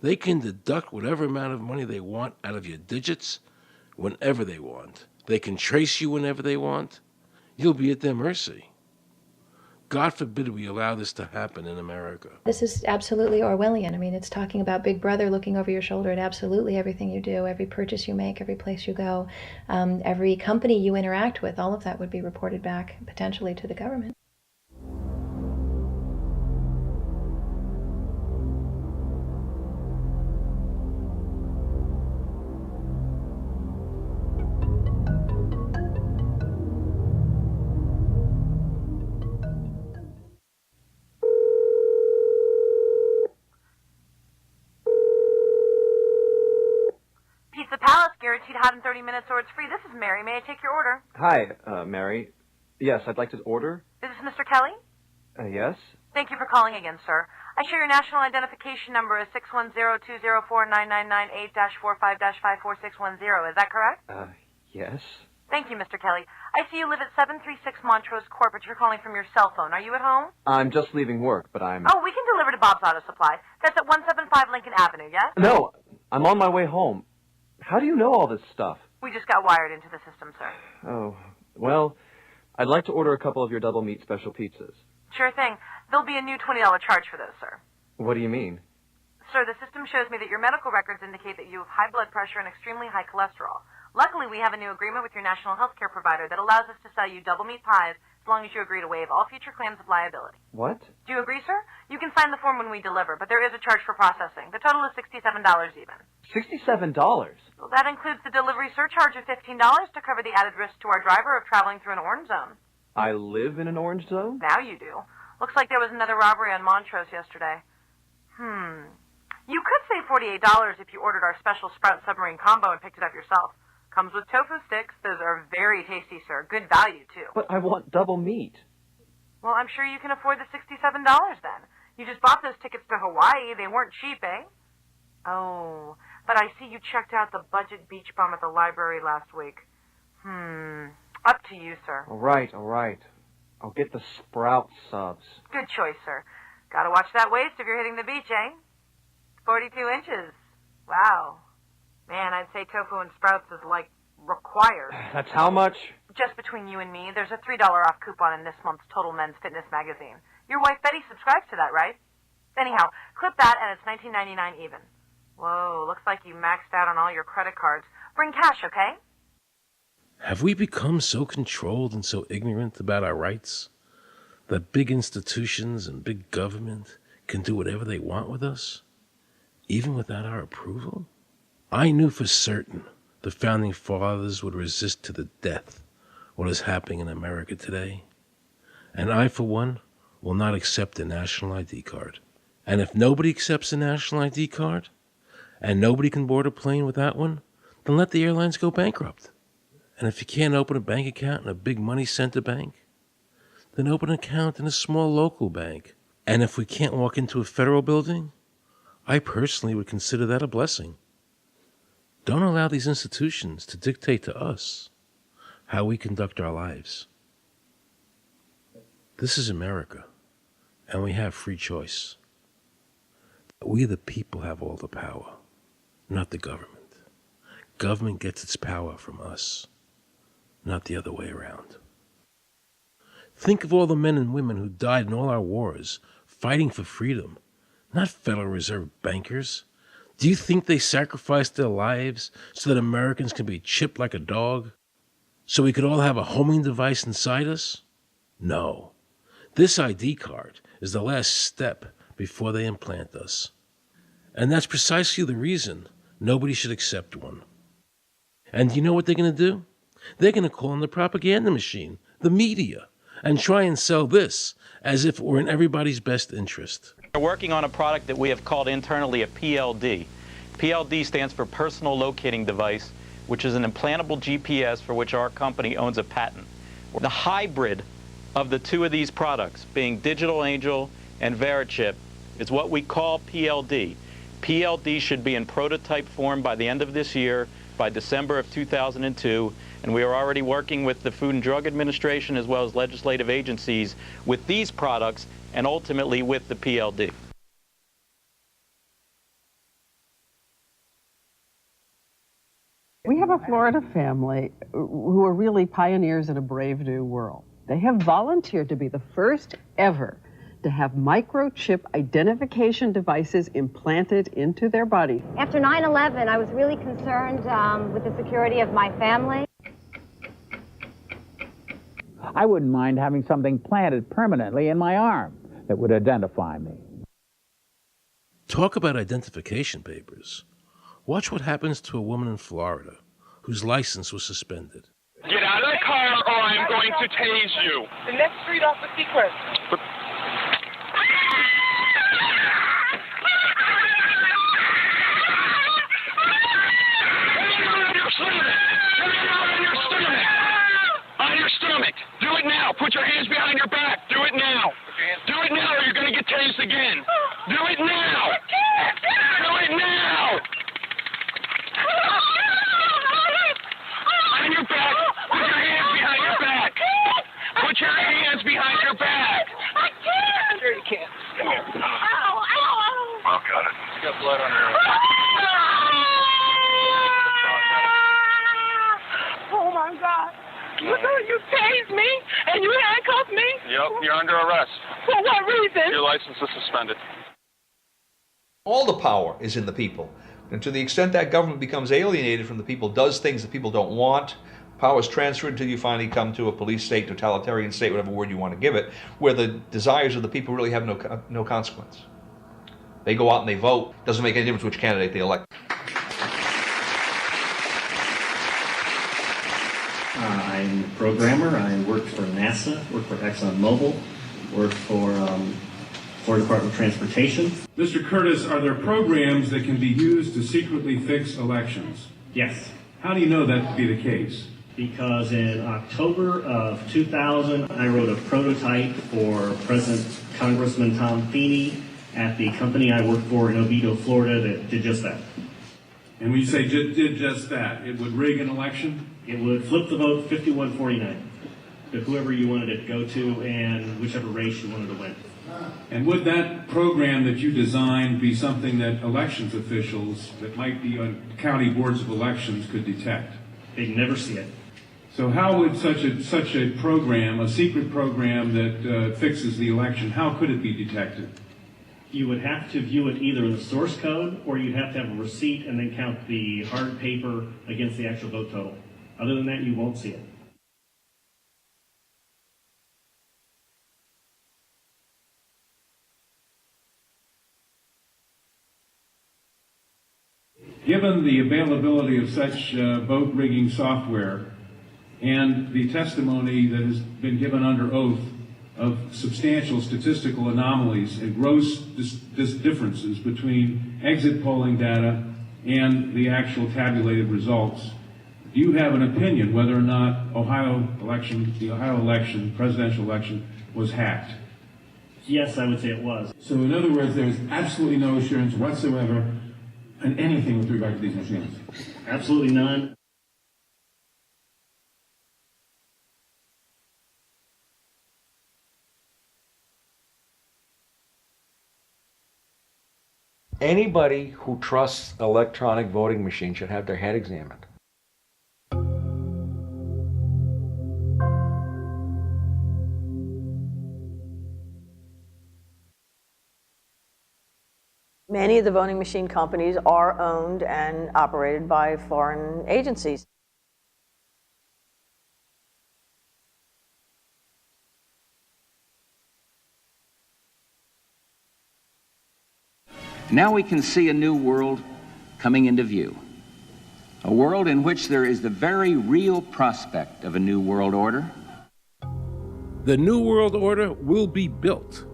Speaker 1: They can deduct whatever amount of money they want out of your digits whenever they want. They can trace you whenever they want. You'll be at their mercy. God forbid we allow this to happen in America.
Speaker 15: This is absolutely Orwellian. I mean, it's talking about Big Brother looking over your shoulder at absolutely everything you do, every purchase you make, every place you go, every company you interact with. All of that would be reported back potentially to the government.
Speaker 4: Pizza Palace, guaranteed hot in 30 minutes or it's free. This is Mary. May I take your order?
Speaker 12: Hi, Mary. Yes, I'd like to order.
Speaker 4: Is this Mr. Kelly?
Speaker 12: Yes?
Speaker 4: Thank you for calling again, sir. I show your national identification number is 610-204-999-8-45-54610. Is that correct?
Speaker 12: Yes.
Speaker 4: Thank you, Mr. Kelly. I see you live at 736 Montrose Court, but you're calling from your cell phone. Are you at home?
Speaker 12: I'm just leaving work, but I'm...
Speaker 4: Oh, we can deliver to Bob's Auto Supply. That's at 175 Lincoln Avenue, yes?
Speaker 12: No, I'm on my way home. How do you know all this stuff?
Speaker 4: We just got wired into the system, sir.
Speaker 12: Oh, well, I'd like to order a couple of your double meat special pizzas.
Speaker 4: Sure thing. There'll be a new $20 charge for those, sir.
Speaker 12: What do you mean?
Speaker 4: Sir, the system shows me that your medical records indicate that you have high blood pressure and extremely high cholesterol. Luckily, we have a new agreement with your national health care provider that allows us to sell you double meat pies as long as you agree to waive all future claims of liability.
Speaker 12: What?
Speaker 4: Do you agree, sir? You can sign the form when we deliver, but there is a charge for processing. The total is $67 even.
Speaker 12: $67?
Speaker 4: Well, that includes the delivery surcharge of $15 to cover the added risk to our driver of traveling through an orange zone.
Speaker 12: I live in an orange zone?
Speaker 4: Now you do. Looks like there was another robbery on Montrose yesterday. You could save $48 if you ordered our special Sprout Submarine Combo and picked it up yourself. Comes with tofu sticks. Those are very tasty, sir. Good value, too.
Speaker 12: But I want double meat.
Speaker 4: Well, I'm sure you can afford the $67 then. You just bought those tickets to Hawaii. They weren't cheap, eh? Oh, but I see you checked out the budget beach bum at the library last week. Up to you, sir.
Speaker 12: All right. I'll get the Sprout subs.
Speaker 4: Good choice, sir. Gotta watch that waist if you're hitting the beach, eh? 42 inches. Wow. Man, I'd say tofu and Sprouts is, like, required.
Speaker 12: That's how much?
Speaker 4: Just between you and me, there's a $3 off coupon in this month's Total Men's Fitness magazine. Your wife Betty subscribes to that, right? Anyhow, clip that and it's $19.99 even. Whoa, looks like you maxed out on all your credit cards. Bring cash, okay?
Speaker 1: Have we become so controlled and so ignorant about our rights that big institutions and big government can do whatever they want with us, even without our approval? I knew for certain the Founding Fathers would resist to the death what is happening in America today. And I, for one, will not accept a national ID card. And if nobody accepts a national ID card, and nobody can board a plane without one, then let the airlines go bankrupt. And if you can't open a bank account in a big money center bank, then open an account in a small local bank. And if we can't walk into a federal building, I personally would consider that a blessing. Don't allow these institutions to dictate to us how we conduct our lives. This is America, and we have free choice. We the people have all the power, not the government. Government gets its power from us, not the other way around. Think of all the men and women who died in all our wars, fighting for freedom, not Federal Reserve bankers. Do you think they sacrificed their lives so that Americans can be chipped like a dog? So we could all have a homing device inside us? No. This ID card is the last step before they implant us. And that's precisely the reason nobody should accept one. And do you know what they're going to do? They're going to call in the propaganda machine the media, and try and sell this as if it were in everybody's best interest.
Speaker 8: We're working on a product that we have called internally a PLD. PLD stands for Personal Locating Device, which is an implantable GPS for which our company owns a patent. The hybrid of the two of these products, being Digital Angel and Verichip, is what we call PLD. PLD should be in prototype form by the end of this year, by December of 2002, and we are already working with the Food and Drug Administration as well as legislative agencies with these products and ultimately with the PLD.
Speaker 16: We have a Florida family who are really pioneers in a brave new world. They have volunteered to be the first ever to have microchip identification devices implanted into their body.
Speaker 18: After 9/11, I was really concerned with the security of my family.
Speaker 20: I wouldn't mind having something planted permanently in my arm that would identify me.
Speaker 1: Talk about identification papers. Watch what happens to a woman in Florida whose license was suspended.
Speaker 21: Get out of the car or I'm going to tase you.
Speaker 25: The next street off the Seacrest.
Speaker 21: On your stomach. Do it now. Put your hands behind your back. Do it now. Do it now or you're going to get tased again. Do it now. Do it now. On your back. Put your hands behind your back. Put your hands behind your back.
Speaker 25: I can't. Sure you can. Come here.
Speaker 21: Oh, got it.
Speaker 25: You got blood on your Oh, my God. You tased me and you handcuffed me?
Speaker 21: Yep, you're under arrest.
Speaker 25: For what reason?
Speaker 21: Your license is suspended.
Speaker 10: All the power is in the people. And to the extent that government becomes alienated from the people, does things that people don't want, power is transferred until you finally come to a police state, totalitarian state, whatever word you want to give it, where the desires of the people really have no consequence. They go out and they vote. Doesn't make any difference which candidate they elect.
Speaker 26: I'm a programmer. I work for NASA, work for ExxonMobil, work for Florida Department of Transportation.
Speaker 28: Mr. Curtis, are there programs that can be used to secretly fix elections?
Speaker 26: Yes.
Speaker 28: How do you know that to be the case?
Speaker 26: Because in October of 2000, I wrote a prototype for President Congressman Tom Feeney at the company I work for in Oviedo, Florida, that did just that.
Speaker 28: And when you say did just that, it would rig an election?
Speaker 26: It would flip the vote 51-49 to whoever you wanted it to go to and whichever race you wanted to win.
Speaker 28: And would that program that you designed be something that elections officials that might be on county boards of elections could detect?
Speaker 26: They'd never see it.
Speaker 28: So how would such a program, a secret program that fixes the election, how could it be detected?
Speaker 26: You would have to view it either in the source code or you'd have to have a receipt and then count the hard paper against the actual vote total. Other than that, you won't see it.
Speaker 28: Given the availability of such vote rigging software and the testimony that has been given under oath of substantial statistical anomalies and gross differences between exit polling data and the actual tabulated results, do you have an opinion whether or not the Ohio election, presidential election, was hacked?
Speaker 26: Yes, I would say it was.
Speaker 28: So in other words, there's absolutely no assurance whatsoever in anything with regard to these machines?
Speaker 26: Absolutely none.
Speaker 29: Anybody who trusts electronic voting machines should have their head examined.
Speaker 30: Many of the voting machine companies are owned and operated by foreign agencies.
Speaker 7: Now we can see a new world coming into view. A world in which there is the very real prospect of a new world order.
Speaker 1: The New World Order will be built,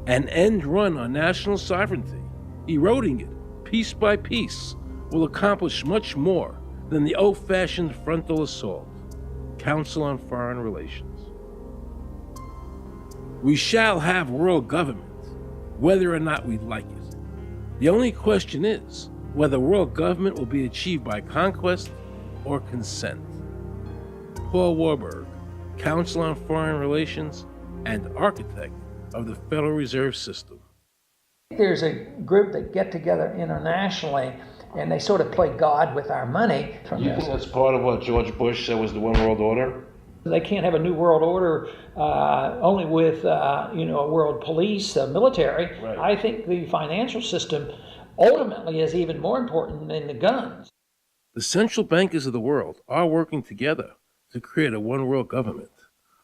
Speaker 1: an end run on national sovereignty, eroding it piece by piece, will accomplish much more than the old-fashioned frontal assault. Council on Foreign Relations. We shall have world government, whether or not we like it. The only question is whether world government will be achieved by conquest or consent. Paul Warburg, Council on Foreign Relations and architect of the Federal Reserve System.
Speaker 6: There's a group that get together internationally and they sort of play God with our money.
Speaker 1: You think that's part of what George Bush said was the One World Order?
Speaker 6: They can't have a new world order only with a world police, military. Right. I think the financial system ultimately is even more important than the guns.
Speaker 1: The central bankers of the world are working together to create a one world government,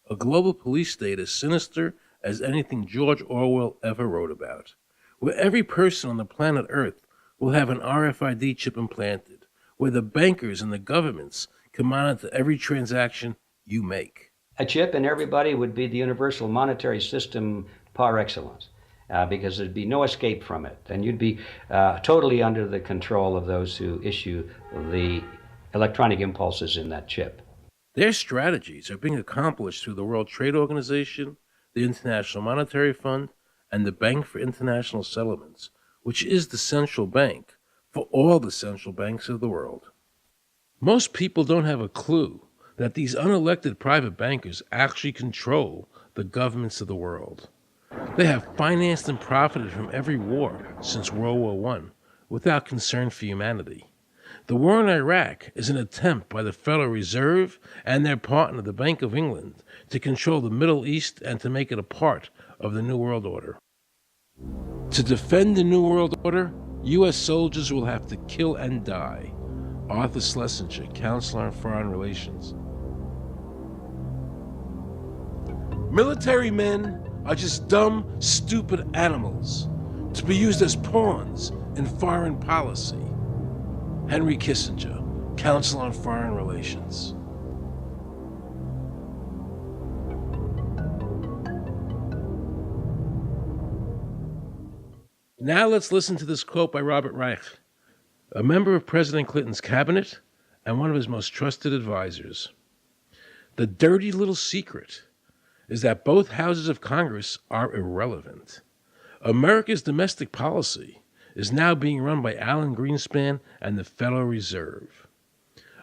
Speaker 1: a global police state as sinister as anything George Orwell ever wrote about, where every person on the planet Earth will have an RFID chip implanted, where the bankers and the governments can monitor every transaction you make.
Speaker 5: A chip in everybody would be the universal monetary system par excellence, because there'd be no escape from it, and you'd be totally under the control of those who issue the electronic impulses in that chip.
Speaker 1: Their strategies are being accomplished through the World Trade Organization, the International Monetary Fund, and the Bank for International Settlements, which is the central bank for all the central banks of the world. Most people don't have a clue that these unelected private bankers actually control the governments of the world. They have financed and profited from every war since World War I without concern for humanity. The war in Iraq is an attempt by the Federal Reserve and their partner, the Bank of England, to control the Middle East and to make it a part of the New World Order. To defend the New World Order, U.S. soldiers will have to kill and die. Arthur Schlesinger, Counselor on Foreign Relations. Military men are just dumb, stupid animals to be used as pawns in foreign policy. Henry Kissinger, Council on Foreign Relations. Now let's listen to this quote by Robert Reich, a member of President Clinton's cabinet and one of his most trusted advisors. The dirty little secret is that both houses of Congress are irrelevant. America's domestic policy is now being run by Alan Greenspan and the Federal Reserve.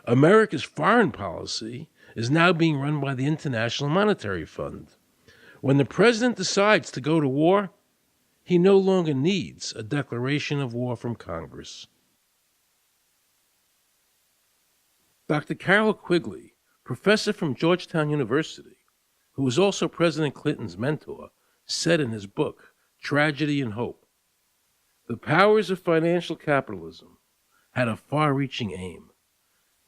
Speaker 1: America's foreign policy is now being run by the International Monetary Fund. When the president decides to go to war, he no longer needs a declaration of war from Congress. Dr. Carol Quigley, professor from Georgetown University, who was also President Clinton's mentor, said in his book, Tragedy and Hope, the powers of financial capitalism had a far-reaching aim,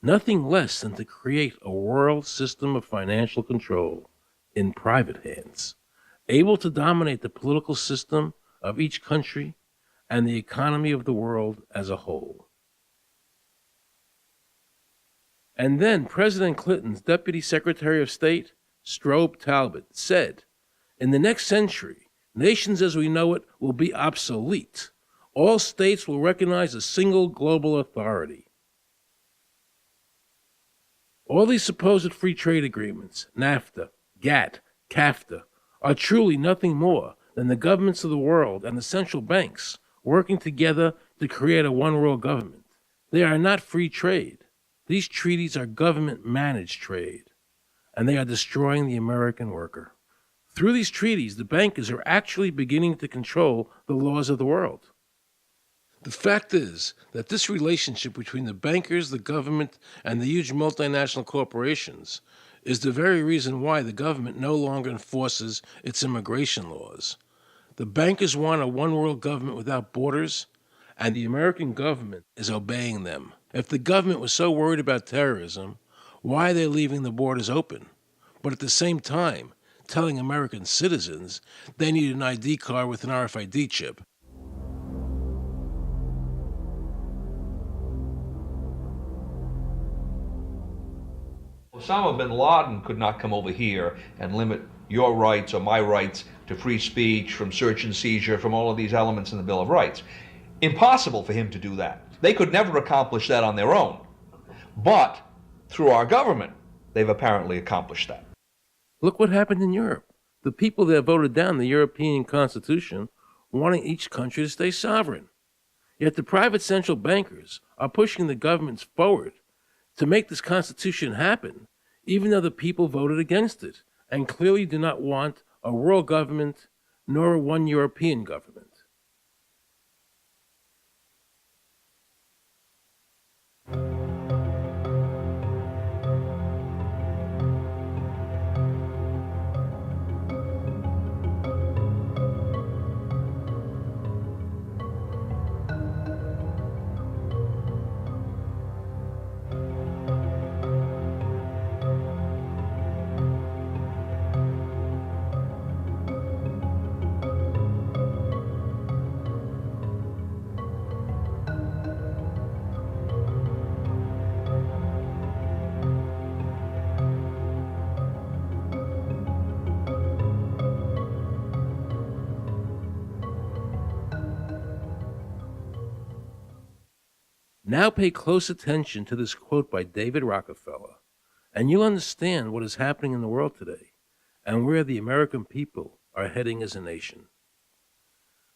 Speaker 1: nothing less than to create a world system of financial control in private hands, able to dominate the political system of each country and the economy of the world as a whole. And then President Clinton's Deputy Secretary of State, Strobe Talbot, said, in the next century, nations as we know it will be obsolete. All states will recognize a single global authority. All these supposed free trade agreements, NAFTA, GATT, CAFTA, are truly nothing more than the governments of the world and the central banks working together to create a one-world government. They are not free trade. These treaties are government-managed trade, and they are destroying the American worker. Through these treaties, the bankers are actually beginning to control the laws of the world. The fact is that this relationship between the bankers, the government, and the huge multinational corporations is the very reason why the government no longer enforces its immigration laws. The bankers want a one-world government without borders, and the American government is obeying them. If the government was so worried about terrorism, why are they leaving the borders open? But at the same time, telling American citizens they need an ID card with an RFID chip.
Speaker 10: Osama bin Laden could not come over here and limit your rights or my rights to free speech, from search and seizure, from all of these elements in the Bill of Rights. Impossible for him to do that. They could never accomplish that on their own. But through our government, they've apparently accomplished that.
Speaker 1: Look what happened in Europe. The people that voted down the European Constitution wanting each country to stay sovereign. Yet the private central bankers are pushing the governments forward to make this Constitution happen, even though the people voted against it and clearly do not want a world government nor one European government. Now pay close attention to this quote by David Rockefeller, and you'll understand what is happening in the world today and where the American people are heading as a nation.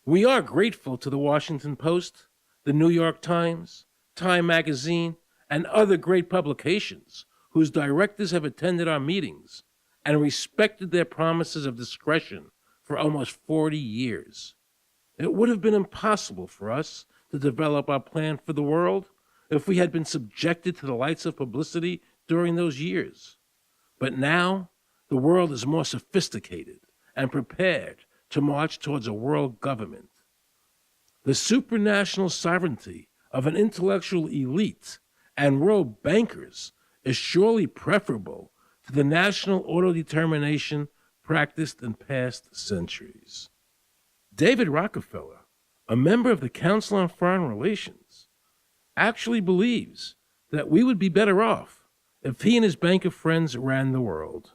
Speaker 1: We are grateful to the Washington Post, the New York Times, Time Magazine, and other great publications whose directors have attended our meetings and respected their promises of discretion for almost 40 years. It would have been impossible for us to develop our plan for the world if we had been subjected to the lights of publicity during those years. But now, the world is more sophisticated and prepared to march towards a world government. The supranational sovereignty of an intellectual elite and world bankers is surely preferable to the national autodetermination practiced in past centuries. David Rockefeller, a member of the Council on Foreign Relations, actually believes that we would be better off if he and his bank of friends ran the world.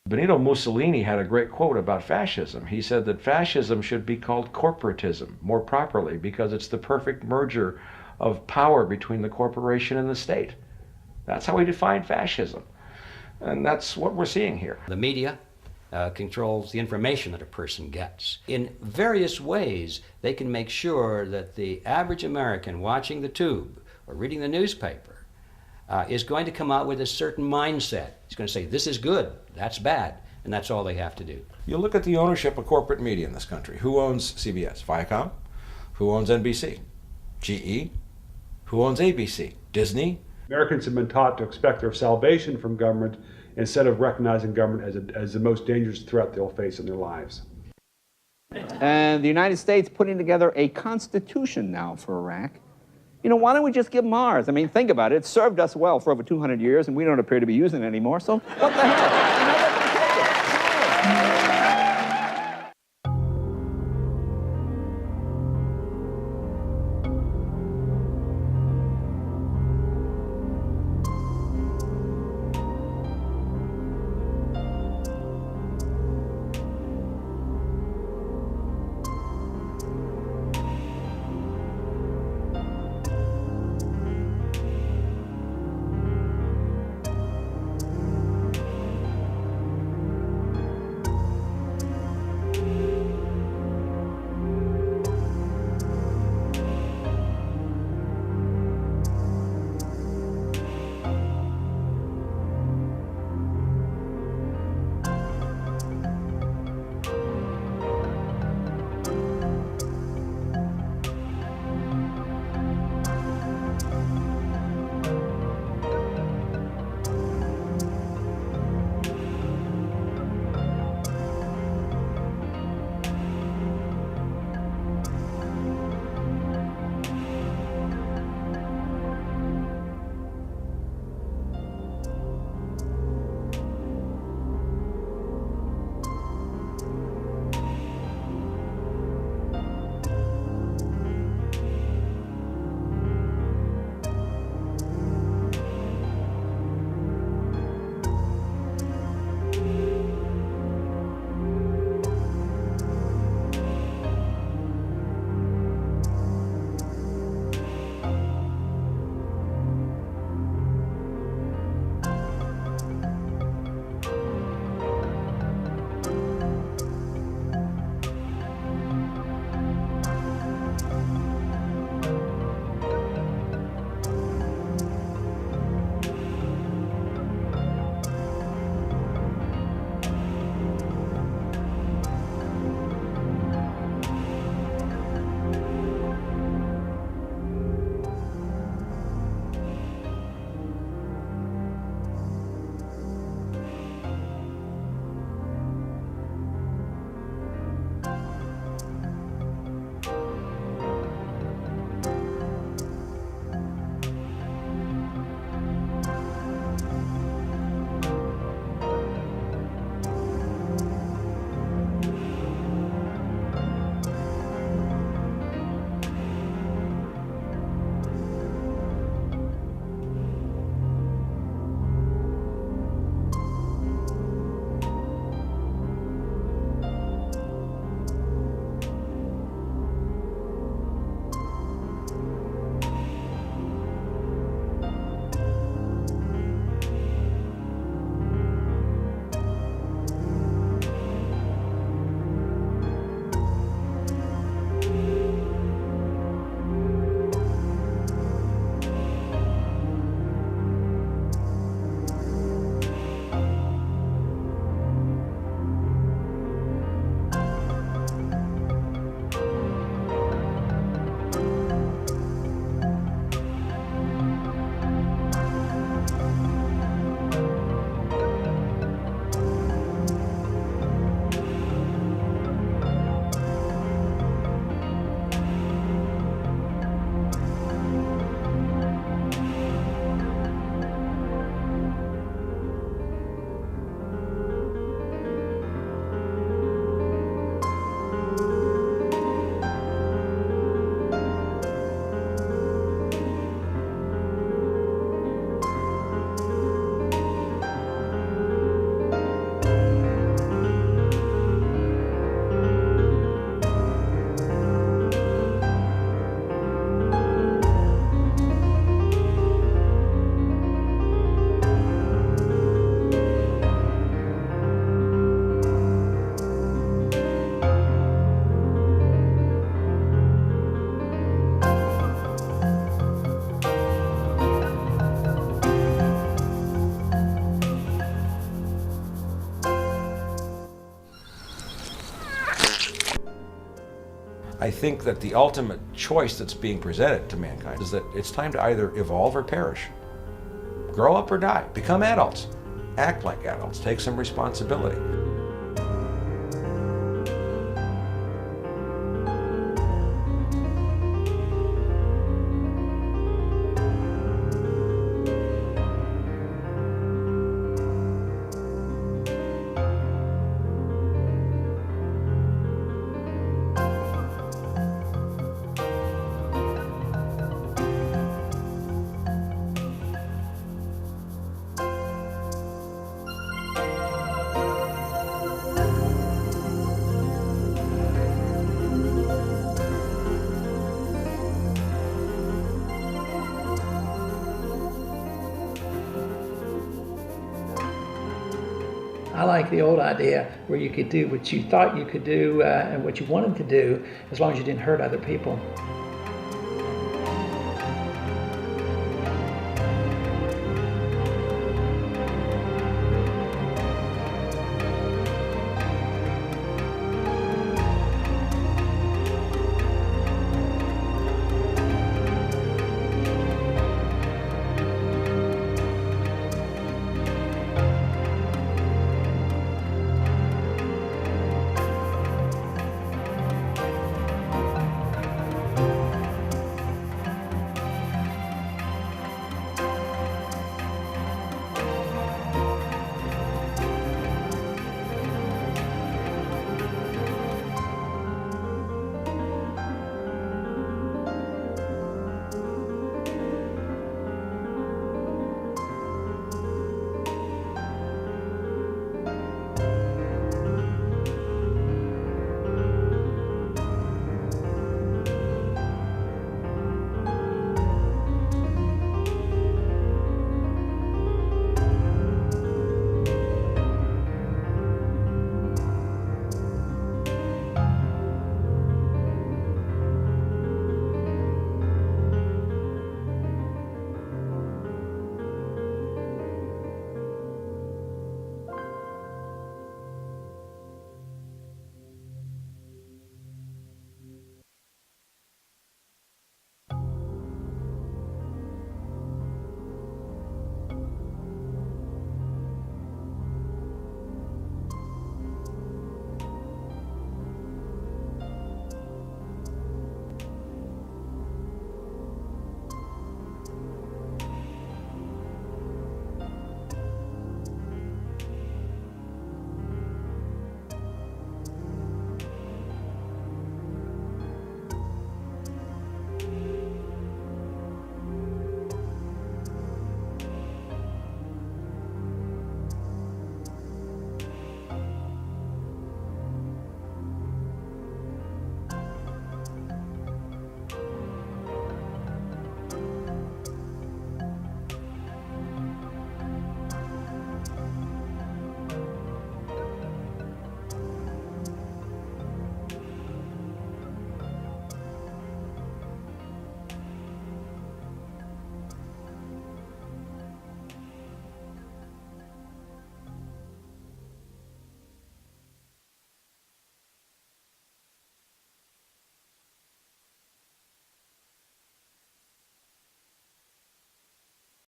Speaker 29: Benito Mussolini had a great quote about fascism. He said that fascism should be called corporatism more properly because it's the perfect merger of power between the corporation and the state. That's how he defined fascism. And that's what we're seeing here.
Speaker 5: The media controls the information that a person gets. In various ways, they can make sure that the average American watching the tube or reading the newspaper is going to come out with a certain mindset. He's going to say, this is good, that's bad, and that's all they have to do.
Speaker 29: You look at the ownership of corporate media in this country. Who owns CBS? Viacom? Who owns NBC? GE? Who owns ABC? Disney?
Speaker 3: Americans have been taught to expect their salvation from government instead of recognizing government as the most dangerous threat they'll face in their lives.
Speaker 9: And the United States putting together a constitution now for Iraq. You know, why don't we just give them ours? I mean, think about it. It served us well for over 200 years, and we don't appear to be using it anymore, so what the hell?
Speaker 29: I think that the ultimate choice that's being presented to mankind is that it's time to either evolve or perish. Grow up or die. Become adults. Act like adults. Take some responsibility.
Speaker 6: I like the old idea where you could do what you thought you could do and what you wanted to do as long as you didn't hurt other people.